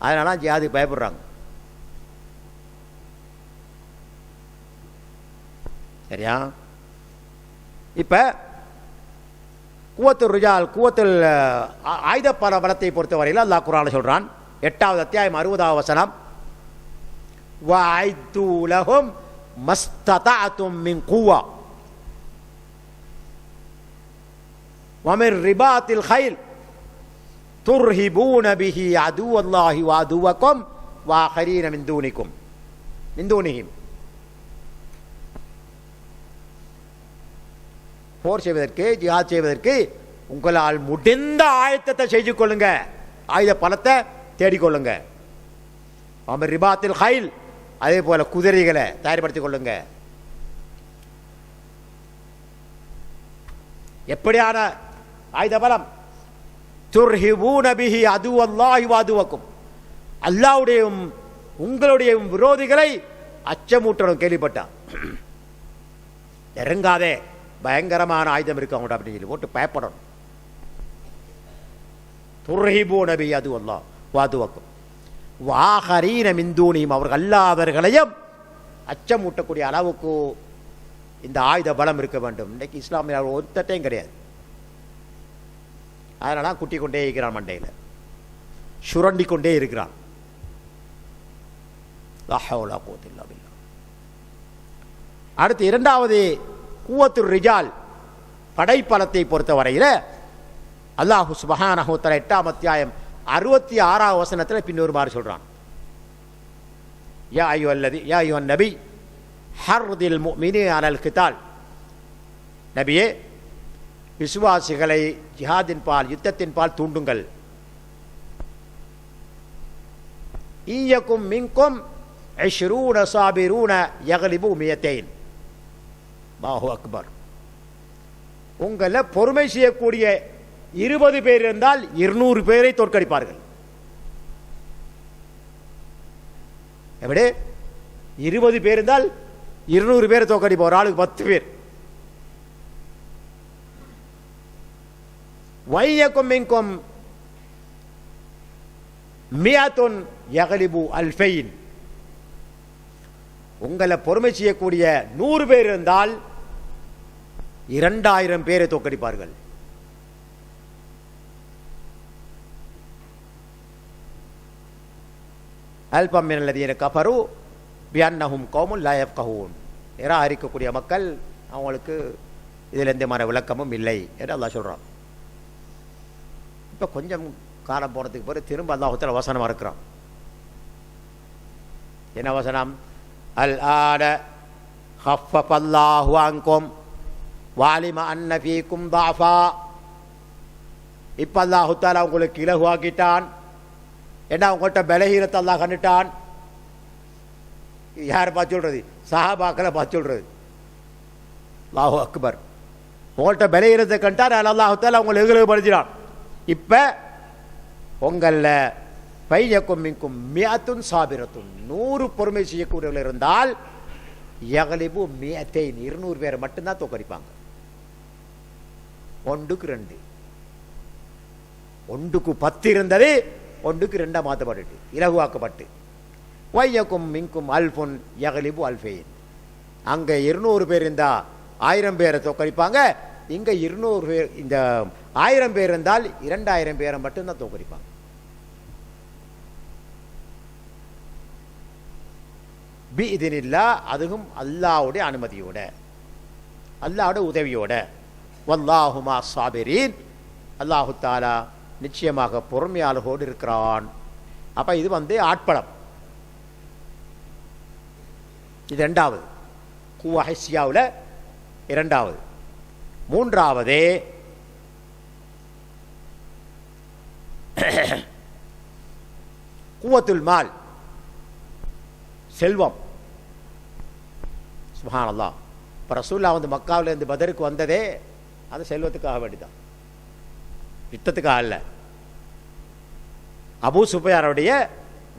அதனால ஜிஹாதுக்கு பயப்படுறாங்க. சரியா? இப்ப குவத்துல் ரிஜால், குவத்துல் ஆயுத பலத்தை பொறுத்தவரையில் அல்லாஹ் குர்ஆன்ல சொல்றான், 8வது அத்தியாயம் 60வது வசனம், வஅய்து லஹும் மஸ்ததஅதும் மின் குவா வமின் ரிபாத்தில் கைல் துர்ஹிபூன பிஹி அதுவல்லாஹி வஅதுவக்கும் வஆகரீன மின் தூனிஹிம். போர் செய்வதற்கு, ஜிஹாத் செய்வதற்கு உங்களால் முடிந்த ஆயத்தத்தை செய்து கொள்ளுங்க, ஆயுத பலத்தை தேடிக்கொள்ளுங்க. அமர் ரிபாத்தில் கைல், அதே போல குதிரைகளை தயார்படுத்திக் கொள்ளுங்க. எப்படியான ஆயுத பலம்? துர்ஹிபூன பிஹி அதுவல்லாஹி வஅதுவக்கும், அல்லாஹ்வுடைய உங்களுடைய விரோதிகளை அச்சமூட்டணும். கேள்விப்பட்டான், இறங்காதே, பயங்கரமான ஆயுதம் இருக்கு அவங்க அப்படின்னு சொல்லி போட்டு பயப்படணும். துர்ஹிபூன பிஹி அதுவல்லாஹி வஅதுவக்கும் வஆகரீன மின் தூனிஹிம், அவர்கள் அல்லாதவர்களையும் அச்சமூட்டக்கூடிய அளவுக்கு இந்த ஆயுத பலம் இருக்க வேண்டும். இன்னைக்கு இஸ்லாமிய ஒருத்தையும் கிடையாது. அதனால குட்டி கொண்டே இருக்கிறான், மண்டையில் சுரண்டி கொண்டே இருக்கிறான். அடுத்து இரண்டாவது குவத்துர் ரிஜால், படைப்பலத்தை பொறுத்தவரையில் அல்லாஹு சுப்ஹானஹு வ தஆலா 8ம் அத்தியாயம் 66வது வசனத்தில் பின்வருமாறு சொல்றான், யா அய்யுஹன் நபி ஹர்தில் முஃமினீன அலல் கிதால், நபியே விசுவாசிகளை ஜிஹாதின் பால், யுத்தத்தின் பால் தூண்டுங்கள். ஈயக்கும் மின்கும் 20 சாபிரூன யக்லிபு 200. அல்லாஹு அக்பர். உங்களை பொறுமை செய்யக்கூடிய 20 பேர் இருந்தால் 200 பேரை தோற்கடிப்பார்கள். எப்படி? 20 பேர் இருந்தால் 200 பேரை தோற்கடிப்போம். ஒரு ஆளுக்கு 10 பேர். வையக்கும் மின்கும் மியத்துன் யக்லிபு அல்ஃபைன், உங்களை பொறுமை செய்யக்கூடிய 100 பேர் இருந்தால் 2000 பேரை தோற்கடிப்பார்கள். அல்பம் மினல்லதீன கஃபரு பிஅன்னஹும் கௌமுன் லா யஃப்கஹூன், நிராகரிக்கக்கூடிய மக்கள், அவங்களுக்கு இதில் எந்த மாதிரி விளக்கமும் இல்லை என்று அல்லாஹ் சொல்றான். இப்போ கொஞ்சம் காலம் போனதுக்கு பிறகு திரும்ப அல்லாஹ் தஆலா வசனம் இருக்கிறான். என்ன வசனம்? அல் ஆன ஹஃபஃபல்லாஹு அன்கும் வஅலிம அன்ன ஃபீக்கும் தஅஃபா. இப்போ அல்லாஹ் தஆலா உங்களுக்கு இலகுவாக்கிட்டான். ஏன்னா உங்கள்கிட்ட பலஹீனத்தை அல்லாஹ் கண்டுட்டான். யாரை பார்த்து சொல்றது? சஹாபாக்களை பார்த்து சொல்றது. அல்லாஹு அக்பர். உங்கள்கிட்ட பலஹீனத்தை கண்டான், அல்லாஹ் தஆலா உங்களை இலகுபடுத்தினான். இப்போ உங்களில் பையக்கும் மின்கும் மியத்துன் சாபிரத்துன், 100 பொறுமை செய்யக்கூடியவர்கள் இருந்தால் யகலிபு மியத்தைன் 200 பேரை மட்டும்தான் தோக்கடிப்பாங்க. 1க்கு 2, 1க்கு 10 இருந்தது 1க்கு 2 மாற்றப்பட்டு இலகுவாக்கப்பட்டு வையக்கும் மின்கும் அல்ஃபுன் யகலிபு அல்ஃபைன். அங்கே 200 பேர் இருந்தால் 1000 பேரை தோக்கடிப்பாங்க. இங்கே 200 பேர், இந்த 1000 பேர் இருந்தால் 2000 பேரை மட்டும்தான் தோக்கடிப்பாங்க. பி இதனில்லா, அதுவும் அல்லாஹ்வுடைய அனுமதியோட, அல்லாஹ்வுடைய உதவியோட. வல்லாஹுமா சாபிரீன், அல்லாஹு தாலா நிச்சயமாக பொறுமையாளர்களோடு இருக்கிறான். அப்போ இது ஆட்படம். இது 2வது குவா ஹிஸ்ஸியாவில் 2வது. 3வது குவத்துல் மால், செல்வம். சுப்ஹானல்லாஹ். இப்போ ரசூலுல்லாஹ் மக்காவில் இருந்து பதருக்கு வந்ததே அது செல்வத்துக்காக வேண்டிதான், யுத்தத்துக்காக அல்ல. அபூ சுஃபியானுடைய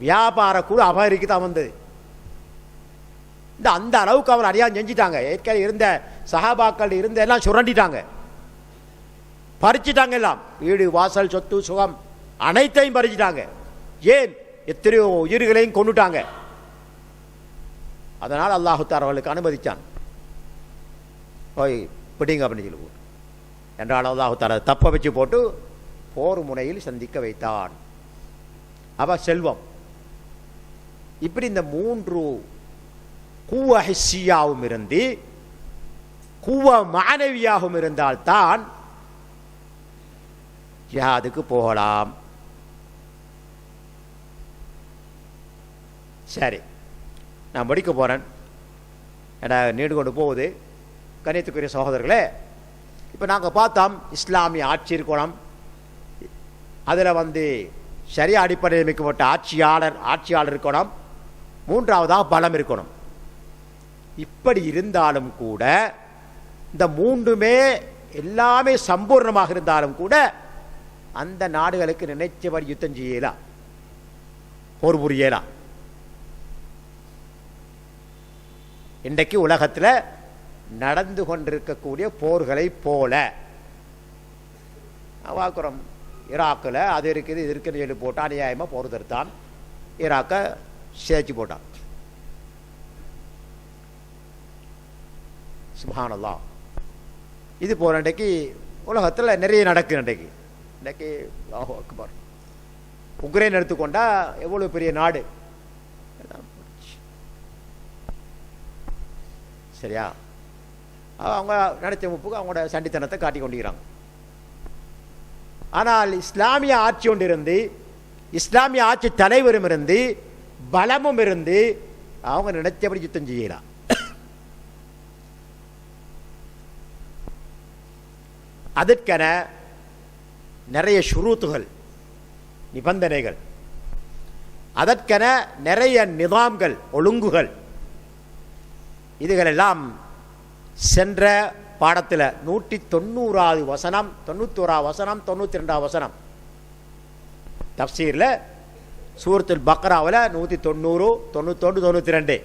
வியாபார குழு அபகரிக்கு தான் வந்தது. அந்த அளவுக்கு அவர் அநியாயம் செஞ்சிட்டாங்க. ஏற்கனவே இருந்த சஹாபாக்கள் இருந்த எல்லாம் சுரண்டிட்டாங்க, பறிச்சிட்டாங்க. எல்லாம் வீடு வாசல் சொத்து சுகம் அனைத்தையும் பறிச்சிட்டாங்க. ஏன்? எத்தனையோ உயிர்களையும் கொண்டுட்டாங்க. அதனால் அல்லாஹு தஆலா அவர்களுக்கு அனுமதிச்சான், போய் பிடிங்க அப்படின்னு சொல்லி. என்றால் அல்லாஹு தஆலா தப்ப வச்சு போட்டு போர் முனையில் சந்திக்க வைத்தான். அவ செல்வம். இப்படி இந்த 3 குவ ஹிஸ்ஸியாவும் இருந்து குவ மானவியாகவும் இருந்தால்தான் ஜிஹாதுக்கு போகலாம். சரி, நான் முடிக்க போகிறேன், ஏன்னா நீண்டு கொண்டு போகுது. கணியத்துக்குரிய சகோதரர்களே, இப்போ நாங்கள் பார்த்தோம் இஸ்லாமிய ஆட்சி இருக்கணும், அதில் சரியா அடிப்படையில் அமைக்கப்பட்ட ஆட்சியாளர் இருக்கணும், 3வதாக பலம் இருக்கணும். இப்படி இருந்தாலும் கூட இந்த 3மே எல்லாமே சம்பூர்ணமாக இருந்தாலும் கூட அந்த நாடுகளுக்கு நினைச்சபடி யுத்தம் செய்யலாம், போர் புரியலாம். இன்றைக்கு உலகத்தில் நடந்து கொண்டிருக்கக்கூடிய போர்களை போல பார்க்குறோம். ஈராக்கில் அது இருக்குது இது இருக்குன்னு சொல்லி போட்டான், அநியாயமாக போர் தடுத்தான், ஈராக்கை சேர்ச்சி போட்டான். சுப்ஹானல்லாஹ். இது போல இன்றைக்கு உலகத்தில் நிறைய நடக்குது. இன்றைக்கு அல்லாஹு அக்பர். உக்ரைன் எடுத்துக்கொண்டா எவ்வளோ பெரிய நாடு, சரியா? அவங்க நினைச்ச முப்புக்கு அவங்களோட சண்டித்தனத்தை காட்டி கொண்டிருக்கிறாங்க. ஆனால் இஸ்லாமிய ஆட்சி ஒன்று இருந்து, இஸ்லாமிய ஆட்சி தலைவரும் இருந்து, பலமும் இருந்து அவங்க நினைச்சபடி யுத்தம் செய்யலாம். அதற்கென நிறைய ஷுரூத்துகள், நிபந்தனைகள், அதற்கென நிறைய நிதாம்கள், ஒழுங்குகள், இதுகளெல்லாம் சென்ற பாடத்தில் 190வது வசனம், 91வது வசனம், 92வது வசனம் தஃப்சீரில் சூரத்துல் பக்ராவில் 190, 91, 92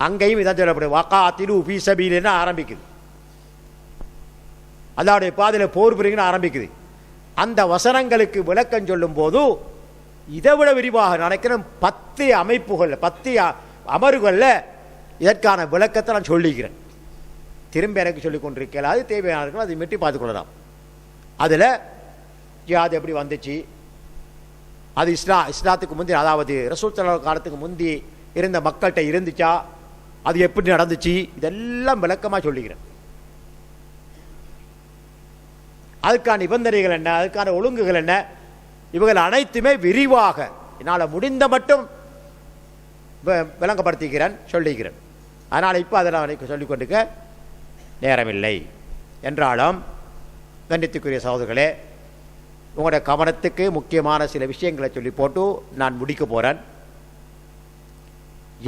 அங்கேயும் இதான் சொல்லப்படுது. வகாத்திலு ஃபீ சபீலில்னு ஆரம்பிக்குது, அல்லாஹ்வுடைய பாதையில் போர் புரியுங்கன்னு ஆரம்பிக்குது. அந்த வசனங்களுக்கு விளக்கம் சொல்லும் போது இதை விட விரிவாக நினைக்கிறேன் 10 அமைப்புகள், 10 அமர்வுகளில் இதற்கான விளக்கத்தை நான் சொல்லிக்கிறேன். திரும்ப எனக்கு சொல்லிக் கொண்டிருக்கல, அது தேவையானவர்கள் அதை மெட்டி பார்த்துக்கொள்ளலாம். அதில் ஜிஹாத் எப்படி வந்துச்சு, அது இஸ்லாத்துக்கு முந்தி, அதாவது ரசூல் ஸல்லல்லாஹு காலத்துக்கு முந்தி இருந்த மக்கள்கிட்ட இருந்துச்சா, அது எப்படி நடந்துச்சு, இதெல்லாம் விளக்கமாக சொல்லிக்கிறேன். அதுக்கான நிபந்தனைகள் என்ன, அதுக்கான ஒழுங்குகள் என்ன, இவர்கள் அனைத்துமே விரிவாக என்னால் முடிந்த மட்டும் விளங்கப்படுத்திக்கிறேன், சொல்லிக்கிறேன். அதனால் இப்போ அதில் அவனுக்கு சொல்லிக் கொண்டுக்க நேரமில்லை. என்றாலும் கண்டித்துக்குரிய சகோதரர்களே, உங்களுடைய கவனத்துக்கு முக்கியமான சில விஷயங்களை சொல்லி போட்டு நான் முடிக்க போகிறேன்.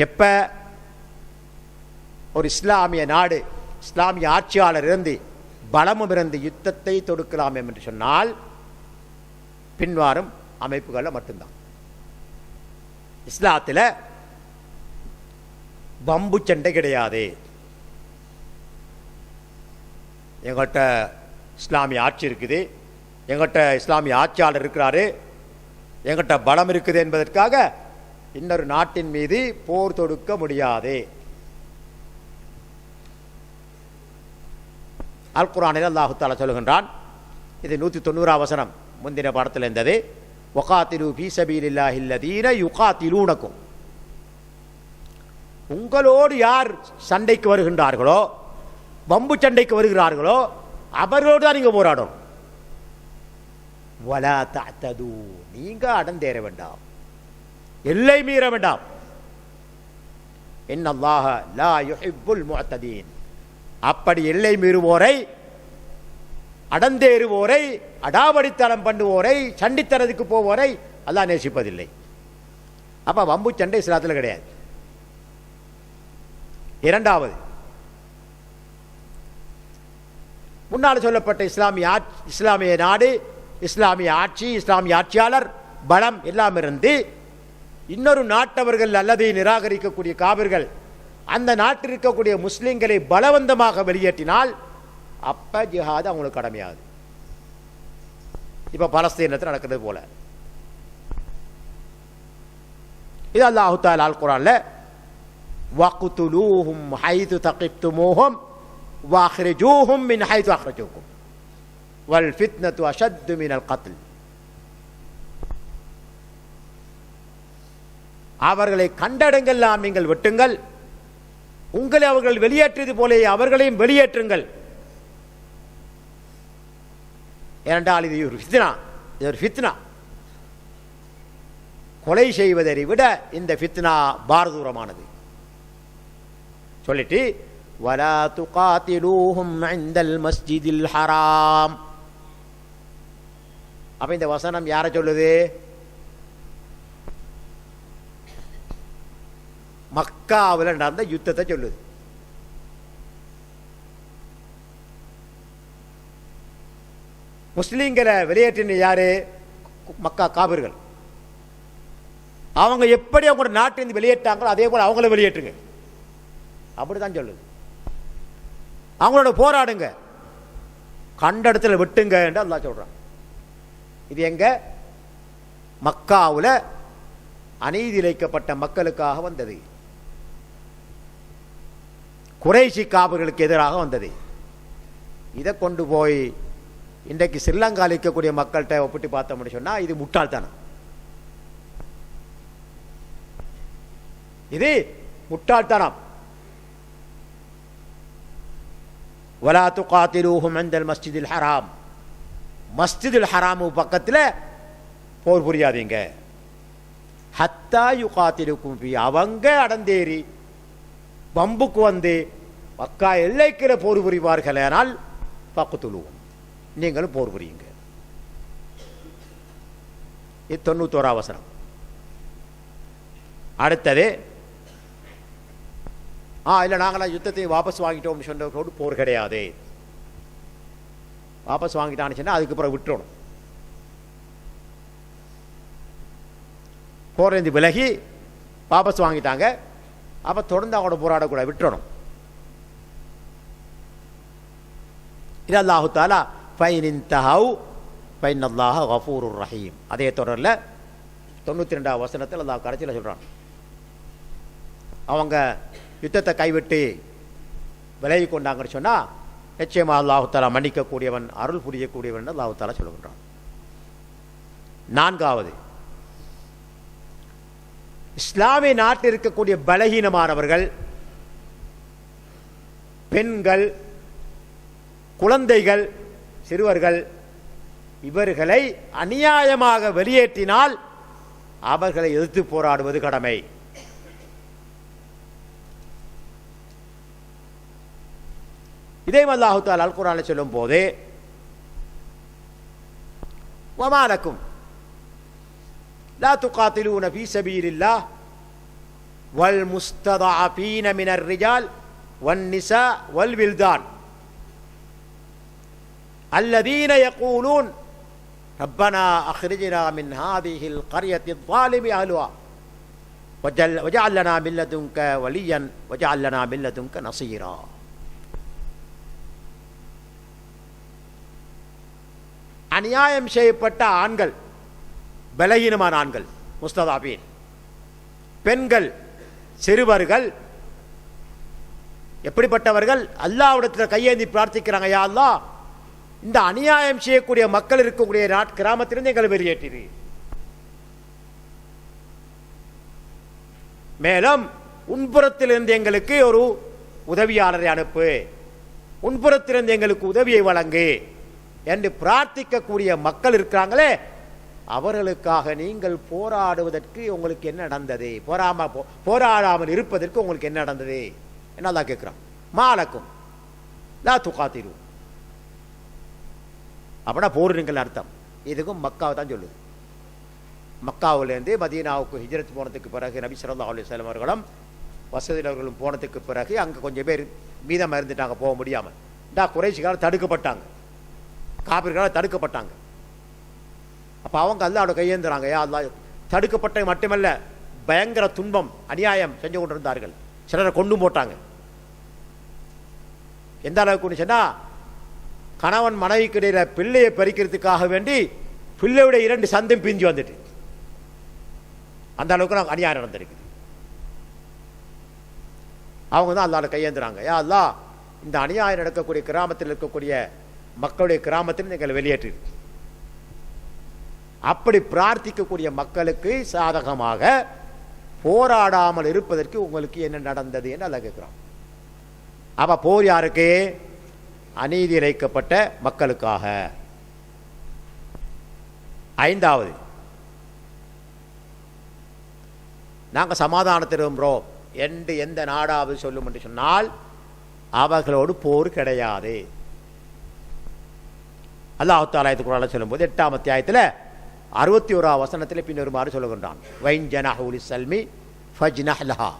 எப்போ ஒரு இஸ்லாமிய நாடு, இஸ்லாமிய ஆட்சியாளர் இருந்து பலமும் இருந்து யுத்தத்தை தொடுக்கலாம் என்று சொன்னால் பின்வரும் அமைப்புகளில் மட்டும்தான். இஸ்லாத்தில் வம்பு சண்டை கிடையாது. எங்கள்கிட்ட இஸ்லாமிய ஆட்சி இருக்குது, எங்கள்கிட்ட இஸ்லாமிய ஆட்சியாளர் இருக்கிறாரு, எங்கள்கிட்ட பலம் இருக்குது என்பதற்காக இன்னொரு நாட்டின் மீது போர் தொடுக்க முடியாது. அல் குர்ஆனில் அல்லாஹு தஆலா சொல்கின்றான், இது 190 வசனம், முந்தின பாடத்தில் இருந்தது. வகாத்திலு ஃபீ ஸபீலில்லாஹி அல்லதீன யுகாத்திலூனகும், உங்களோடு யார் சண்டைக்கு வருகின்றார்களோ, வம்பு சண்டைக்கு வருகிறார்களோ, அவர்களோடு தான் நீங்க போராடணும். வலா தஅதது, நீங்க அடந்தேற வேண்டாம், எல்லை மீற வேண்டாம். இன்னல்லாஹ லா யுஹிப்புல் முஅ்ததீன், அப்படி எல்லை மீறுவோரை, அடந்தேறுவோரை, அடாவடித்தனம் பண்ணுவோரை, சண்டித்தனத்துக்கு போவோரை அல்லாஹ் நேசிப்பதில்லை. அப்ப வம்பு சண்டை இஸ்லாத்தில் கிடையாது. இரண்டாவது, முன்னால் சொல்லப்பட்ட இஸ்லாமிய நாடு, இஸ்லாமிய ஆட்சி, இஸ்லாமிய ஆட்சியாளர், பலம் எல்லாம் இருந்து இன்னொரு நாட்டவர்கள் அல்லது நிராகரிக்கக்கூடிய காபிர்கள் அந்த நாட்டில் இருக்கக்கூடிய முஸ்லிம்களை பலவந்தமாக வெளியேற்றினால் அப்ப ஜிஹாத் அவங்களுக்கு கடமையாது. இப்ப பலஸ்தீனத்தில் நடக்கிறது போல. இது அல்லாஹு தஆலா அல் குர்ஆன்ல வக்துலூஹும் ஹைது தகிஃப்துமூஹும் வஅக்ரிஜூஹும் மின் ஹைது அக்ரஜூக்கும் வல் ஃபித்னத்து அஷத்து மினல் கத்ல், அவர்களை கண்டடங்கெல்லாம் நீங்கள் வெட்டுங்கள், உங்களை அவர்கள் வெளியேற்றியது போலே அவர்களையும் வெளியேற்றுங்கள். ஏனென்றால் இது ஒரு ஃபித்னா, இது ஒரு ஃபித்னா. கொலை செய்வதை விட இந்த ஃபித்னா பாரதூரமானது. சொல்லிட்டு வலா துகாத்திலூஹும் இன்தல் மஸ்ஜிதில் ஹராம். அப்ப இந்த வசனம் யாரை சொல்லுது? மக்காவில் நடந்த யுத்தத்தை சொல்லுது. முஸ்லீம்களை வெளியேற்றின யாரு? மக்கா காபிர்கள். அவங்க எப்படி அவங்க நாட்டிலிருந்து வெளியேற்றாங்களோ அதே போல அவங்கள வெளியேற்றுங்க, அப்படித்தான் சொல்லுது. அவங்களோட போராடுங்க, கண்ட இடத்துல விட்டுங்க என்று அல்லாஹ் சொல்றான். இது எங்க? மக்காவுல அநீதி இழைக்கப்பட்ட மக்களுக்காக வந்தது, குறைஷி காபிர்களுக்கு எதிராக வந்தது. இதை கொண்டு போய் இன்றைக்கு ஸ்ரீலங்காவில் இருக்கக்கூடிய மக்கள்கிட்ட ஒப்பிட்டு பார்த்தோம்னு சொன்னா இது முட்டாள்தனம், இது முட்டாள்தனம். வலா துகாத்திலூஹும் இன்தல் மஸ்ஜிதில் ஹராம், மஸ்ஜிதுல் ஹராமு பக்கத்தில் போர் புரியாதீங்க. ஹத்தா யுகாத்திலுக்கும் ஃபீ, அவங்க அடந்தேறி பம்புக்கு வந்து மக்கா எல்லைக்கிற போர் புரிவார்கள், ஆனால் பக்கத்துலுவும் நீங்களும் போர் புரியுங்க. இது 91 வசனம். அடுத்தது, இல்லை நாங்களாம் யுத்தத்தை வாபஸ் வாங்கிட்டோம் சொன்னவர்களோடு போர் கிடையாது. வாபஸ் வாங்கிட்டான்னு சொன்னா அதுக்கப்புறம் விட்டுறணும். போரேந்து விலகி வாபஸ் வாங்கிட்டாங்க, அப்ப தொடர்ந்து அவங்களோட போராடக்கூடாது, விட்டுறணும். இது அல்லாஹு தஆலா ஃபைன் இன்தஹவ் ஃபைனல்லாஹ கஃபூருர் ரஹீம். அதே தொடர்ல 92 வசனத்தில் அல்லாஹ் கடைசியில் சொல்றான், அவங்க யுத்தத்தை கைவிட்டு விலகி கொண்டாங்கன்னு சொன்னா நிச்சயமா அல்லாஹு தஆலா மன்னிக்கக்கூடியவன், அருள் புரியக்கூடியவன் அல்லாஹு தஆலா சொல்லுகின்றான். நான்காவது, இஸ்லாமிய நாட்டில் இருக்கக்கூடிய பலகீனமானவர்கள், பெண்கள், குழந்தைகள், சிறுவர்கள், இவர்களை அநியாயமாக வெளியேற்றினால் அவர்களை எதிர்த்து போராடுவது கடமை. இதே அல்லாஹு தஆலா அல் குர்ஆனில் சொல்லும் போது வமா லக்கும் லா துகாத்திலூன ஃபீ ஸபீலில்லாஹ் வல் முஸ்ததஅஃபீன மினர் ரிஜால் வன் நிஸா வல் வில்தான் அல்லதீன யகூலூன் ரப்பனா அக்ரிஜ்னா மின் ஹாதிஹில் கர்யத்தி ظالم அஹ்லுஹா வஜஅல் லனா மின் லதுன்க வலியன் வஜஅல் லனா மின் லதுன்க நஸீரா. அநியாயம் செய்யப்பட்ட ஆண்கள், பலகீனமான ஆண்கள், முஸ்ததாபீன், பெண்கள், சிறுவர்கள், எப்படிப்பட்டவர்கள்? அல்லாஹ்விடத்தில் கையேந்தி பிரார்த்திக்கிறாங்க, யா அல்லாஹ், இந்த அநியாயம் செய்யக்கூடிய மக்கள் இருக்கக்கூடிய கிராமத்திலிருந்து எங்களை வெளியேற்றிரு. மேலும் உன்புறத்திலிருந்து எங்களுக்கு ஒரு உதவியாளரை அனுப்பு, உன்புறத்திலிருந்து எங்களுக்கு உதவியை வழங்கு என்று பிரார்த்திக்கக்கூடிய மக்கள் இருக்கிறாங்களே, அவர்களுக்காக நீங்கள் போராடுவதற்கு உங்களுக்கு என்ன நடந்தது? போராடாமல் இருப்பதற்கு உங்களுக்கு என்ன நடந்தது? என்ன அல்லாஹ் கேட்கிறான். மாலக்கும் லா துகாத்திரு, அப்படின்னா போடுறீங்கள் அர்த்தம். இதுக்கும் மக்காவை தான் சொல்லுது. மக்காவிலேருந்து மதீனாவுக்கு ஹிஜ்ரத் போனதுக்கு பிறகு நபி ஸல்லல்லாஹு அலைஹி வஸல்லம் அவர்களும் வசதியினர்களும் போனதுக்கு பிறகு அங்கே கொஞ்சம் பேர் மீதமாக இருந்துட்டாங்க, போக முடியாமல். குறைஷிகளால் தடுக்கப்பட்டாங்க, காபிர்களால் தடுக்கப்பட்டாங்க. அப்போ அவங்க அல்லாஹ்வோட கையேந்துறாங்க, யா அல்லாஹ், தடுக்கப்பட்ட மட்டுமல்ல, பயங்கர துன்பம் அநியாயம் செஞ்சு கொண்டிருந்தார்கள். சிலரை கொண்டு போட்டாங்க. எந்த அளவுக்கு சொன்னால், கணவன் மனைவிக்கு இடையில பிள்ளையை பறிக்கிறதுக்காக வேண்டி பிள்ளையுடைய 2 சந்தும் பிஞ்சு வந்துட்டு, அந்த அளவுக்கு அநியாயம் நடந்திருக்கு. அவங்க தான் அல்லாஹ்வோட கையேந்துறாங்க, யா அல்லாஹ், இந்த அநியாயம் நடக்கக்கூடிய கிராமத்தில் இருக்கக்கூடிய மக்களுடைய கிராமத்தில் எங்களை வெளியேற்று. அப்படி பிரார்த்திக்கக்கூடிய மக்களுக்கு சாதகமாக போராடாமல் இருப்பதற்கு உங்களுக்கு என்ன நடந்தது என்று அல்லாஹ் கேட்கிறான். அப்ப போர் யாருக்கு? அநீதி இழைக்கப்பட்ட மக்களுக்காக. 5வது, நாங்கள் சமாதானத்தை விரும்புகிறோம் என்று எந்த நாடாவது சொல்லும் என்று சொன்னால் அவர்களோடு போர் கிடையாது. அல்லாஹ் தஆலா இது குர்ஆன்ல சொல்லும்போது 8ஆம் அத்தியாயத்தில் 61ஆம் வசனத்தில் பின்வருமாறு சொல்லுகின்றான், வைன் ஜனஹு லிஸ்ஸல்மி ஃபஜ்னஹ் லஹா.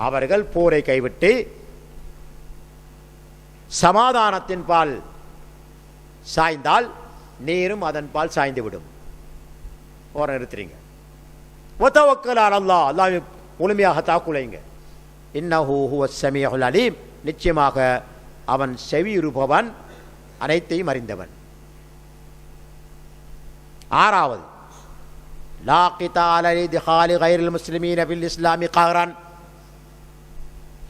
அவர்கள் போரை கைவிட்டு சமாதானத்தின் பால் சாய்ந்தால் நீரும் அதன் பால் சாய்ந்து விடும். போரை நிறுத்துறீங்க. வதவக்கல் அலல்லாஹ், அல்லாஹ் முழுமையாக தாக்குலைங்க. இன்னஹு ஹுவஸ் ஸமீஉல் அலீம், நிச்சயமாக அவன் செவியுறுபவன், அனைத்தையும் அறிந்தவன். 6வது, லா கிதால லிதிஹாலி கைரில் முஸ்லிமீன ஃபில் இஸ்லாமி கஹ்ரன்.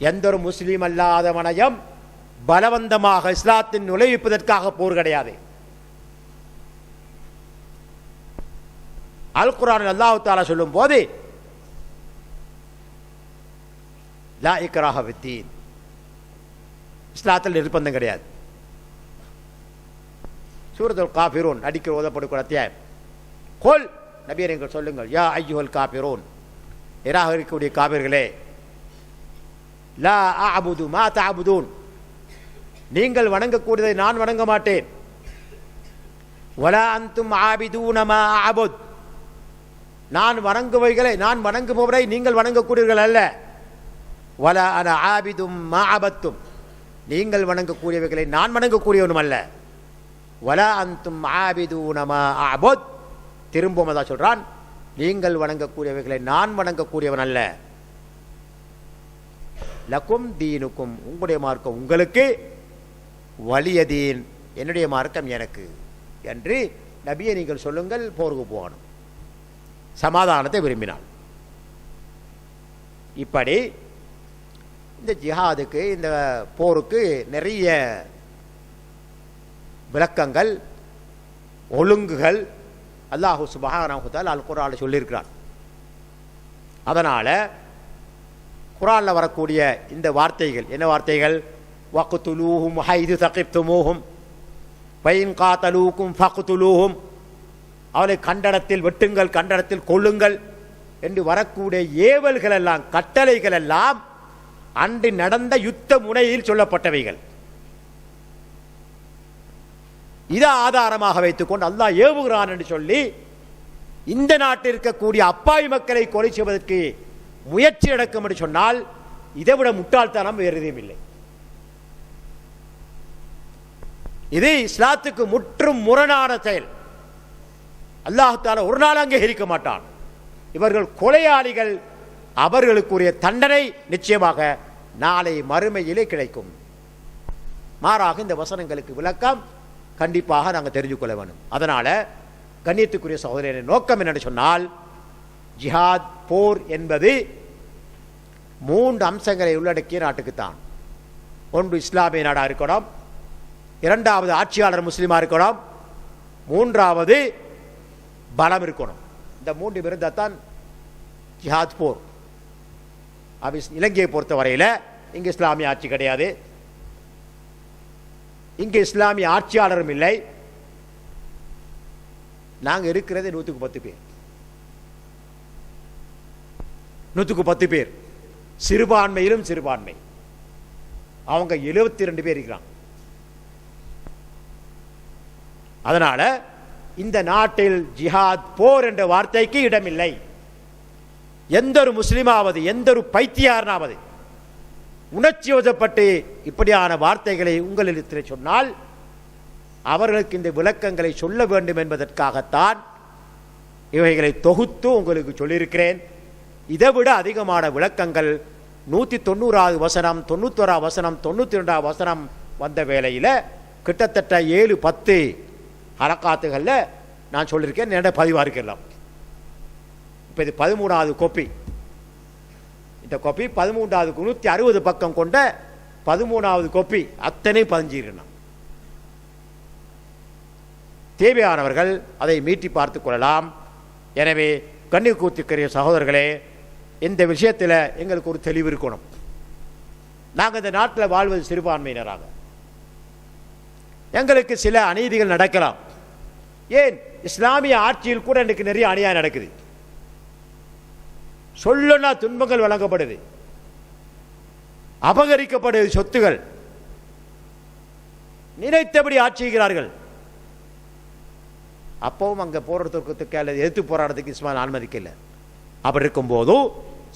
எந்த ஒரு முஸ்லீம் அல்லாதவனையும் பலவந்தமாக இஸ்லாத்தின் நுழைவிப்பதற்காக போர் கிடையாது. அல் குர்ஆனில் அல்லாஹ் தஆலா சொல்லும் போது லா இக்ராஹ ஃபித்தீன், இஸ்லாத்தில் நிர்பந்தம் கிடையாது. சூரத்துல் காஃபிரூன் அடிக்கடி ஓதப்படக்கூடிய அத்தியாயம். குல், நபியே நீங்கள் சொல்லுங்கள், யா அய்யுஹல் காஃபிரூன், நிராகரிக்கக்கூடிய காபிர்களே, லா அஅபுது மா தஅபுதூன், நீங்கள் வணங்கக்கூடியதை நான் வணங்க மாட்டேன். வலா அன்தும் ஆபிதூன மா அஅபுத், நான் வணங்குபவரை நீங்கள் வணங்கக்கூடியவர்கள் அல்ல. வலா அன ஆபிதும் மா அபத்தும், நீங்கள் வணங்கக்கூடியவைகளை நான் வணங்கக்கூடியவனும் அல்ல. வலா அன்தும் ஆபிதூன மா அஅபுத், திரும்பவும் அதான் சொல்றான், நீங்கள் வணங்கக்கூடியவைகளை நான் வணங்கக்கூடியவன் அல்ல. லக்கும் தீனுக்கும், உங்களுடைய மார்க்கம் உங்களுக்கு, வலியதீன், என்னுடைய மார்க்கம் எனக்கு என்று நபியை நீங்கள் சொல்லுங்கள். போருக்கு போகணும், சமாதானத்தை விரும்பினான். இப்படி இந்த ஜிஹாதுக்கு, இந்த போருக்கு நிறைய விளக்கங்கள், ஒழுங்குகள் அல்லாஹு சுப்ஹானஹு வ தஆலா அல் குர்ஆனில் சொல்லியிருக்கிறான். அதனால குர்ஆனில் வரக்கூடிய இந்த வார்த்தைகள் என்ன வார்த்தைகள்? வக்துலூஹும் ஹைது தகிப்துமூஹும் ஃபைன் காதலூக்கும் ஃபக்துலூஹும், அவளை கண்டனத்தில் வெட்டுங்கள், கண்டனத்தில் கொள்ளுங்கள் என்று வரக்கூடிய ஏவல்கள் எல்லாம், கட்டளைகள் எல்லாம் அன்று நடந்த யுத்த முனையில் சொல்லப்பட்டவைகள். இதை ஆதாரமாக வைத்துக்கொண்டு அல்லாஹ் ஏவுகிறான் என்று சொல்லி இந்த நாட்டில் இருக்கக்கூடிய அப்பாவி மக்களை கொலை செய்வதற்கு முயற்சி நடக்கும் என்று சொன்னால் இதைவிட முட்டாள்தனம் வேறு எதுவும் இல்லை. இது இஸ்லாத்துக்கு முற்றும் முரணான செயல். அல்லாஹ் தஆலா ஒரு நாள் அங்கீகரிக்க மாட்டான். இவர்கள் கொலையாளிகள், அவர்களுக்குரிய தண்டனை நிச்சயமாக நாளை மறுமையிலே கிடைக்கும். மாறாக இந்த வசனங்களுக்கு விளக்கம் கண்டிப்பாக நாங்கள் தெரிஞ்சு கொள்ள வேண்டும். அதனால கண்ணியத்துக்குரிய சகோதரரின் நோக்கம் என்னென்னு சொன்னால், ஜிஹாத் போர் என்பது 3 அம்சங்களை உள்ளடக்கிய நாட்டுக்குத்தான். ஒன்று இஸ்லாமிய நாடாக இருக்கணும், இரண்டாவது ஆட்சியாளர் முஸ்லீமாக இருக்கணும், மூன்றாவது பலம் இருக்கணும். இந்த 3 இருந்தால் தான் ஜிஹாத் போர். இலங்கையை பொறுத்த வரையில் இங்கே இஸ்லாமிய ஆட்சி கிடையாது, இங்கே இஸ்லாமிய ஆட்சியாளரும் இல்லை. நாங்கள் இருக்கிறது 110 பேர், 110 பேர், சிறுபான்மையிலும் சிறுபான்மை. அவங்க 72 பேர் இருக்கிறாங்க. அதனால இந்த நாட்டில் ஜிஹாத் போர் என்ற வார்த்தைக்கு இடமில்லை. எந்த ஒரு முஸ்லிமாவது, எந்த ஒரு பைத்தியாரனாவது உணர்ச்சி வசப்பட்டு இப்படியான வார்த்தைகளை உங்களிடத்தில் சொன்னால் அவர்களுக்கு இந்த விளக்கங்களை சொல்ல வேண்டும் என்பதற்காகத்தான் இவைகளை தொகுத்து உங்களுக்கு சொல்லியிருக்கிறேன். இதைவிட அதிகமான விளக்கங்கள் 190வது வசனம், 91வது வசனம், 92வது வசனம் வந்த வேளையில் கிட்டத்தட்ட 7-10 ஹரக்காத்துகளில் நான் சொல்லியிருக்கேன். என்னோட பதிவாக இருக்கலாம். இப்போ இது 13வது கோப்பி. இந்த கோப்பி 13வது 160 பக்கம் கொண்ட 13வது கோப்பி. அத்தனை பதிஞ்சிருக்கணும். தேவையானவர்கள் அதை மீட்டி பார்த்து கொள்ளலாம். எனவே கண்ணியத்திற்குரிய சகோதரர்களே, இந்த விஷயத்தில் எங்களுக்கு ஒரு தெளிவு இருக்கணும். நாங்கள் இந்த நாட்டில் வாழ்வது சிறுபான்மையினராக, எங்களுக்கு சில அநீதிகள் நடக்கலாம். ஏன் இஸ்லாமிய ஆட்சியில் கூட இன்றைக்கு நிறைய அநியாயம் நடக்குது. சொல்லுன்னா துன்பங்கள் வழங்கப்படுது, அபகரிக்கப்படுது சொத்துகள், நினைத்தபடி ஆட்சி செய்கிறார்கள். அப்பவும் அங்கே போராட்டத்துக்கு அல்லது எதிர்த்து போராட்டத்துக்கு இஸ்லாம் அனுமதிக்கல. அப்படி இருக்கும்போது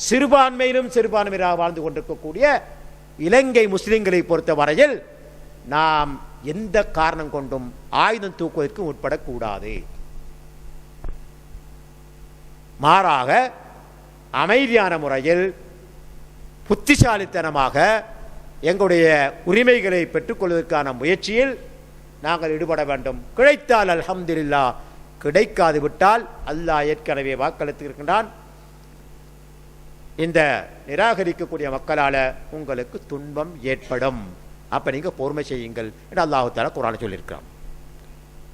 சிறுபான்மையிலும் சிறுபான்மையாக வாழ்ந்து கொண்டிருக்கக்கூடிய இலங்கை முஸ்லிம்களை பொறுத்த வரையில் நாம் எந்த காரணம் கொண்டும் ஆயுதம் தூக்குவதற்கு உட்படக்கூடாது. மாறாக அமைதியான முறையில் புத்திசாலித்தனமாக எங்களுடைய உரிமைகளை பெற்றுக்கொள்வதற்கான முயற்சியில் நாங்கள் ஈடுபட வேண்டும். கிடைத்தால் அல்ஹம்துலில்லாஹ், கிடைக்காது விட்டால் அல்லாஹ் ஏற்கனவே வாக்களித்திருக்கின்றான், இந்த நிராகரிக்கக்கூடிய மக்களால் உங்களுக்கு துன்பம் ஏற்படும், அப்போ நீங்கள் பொறுமை செய்யுங்கள் என்று அல்லாஹ் தஆலா குர்ஆனில் சொல்லியிருக்கிறான்.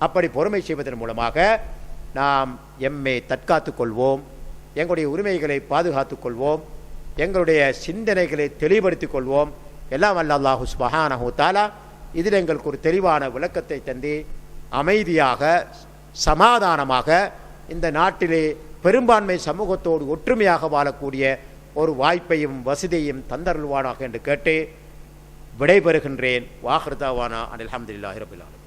அப்படி பொறுமை செய்வதன் மூலமாக நாம் எம்மை தற்காத்துக் கொள்வோம், எங்களுடைய உரிமைகளை பாதுகாத்துக் கொள்வோம், எங்களுடைய சிந்தனைகளை தெளிவுபடுத்திக் கொள்வோம். எல்லாம் வல்ல அல்லாஹ் சுப்ஹானஹு தஆலா இதில் எங்களுக்கு ஒரு தெளிவான விளக்கத்தை தந்து அமைதியாக சமாதானமாக இந்த நாட்டிலே பெரும்பான்மை சமூகத்தோடு ஒற்றுமையாக வாழக்கூடிய ஒரு வாய்ப்பையும் வசதியையும் தந்தருள்வானாக என்று கேட்டு விடைபெறுகின்றேன். வாஹிர் தாவானா அல்ஹம்துலில்லாஹி ரப்பில் ஆலமீன்.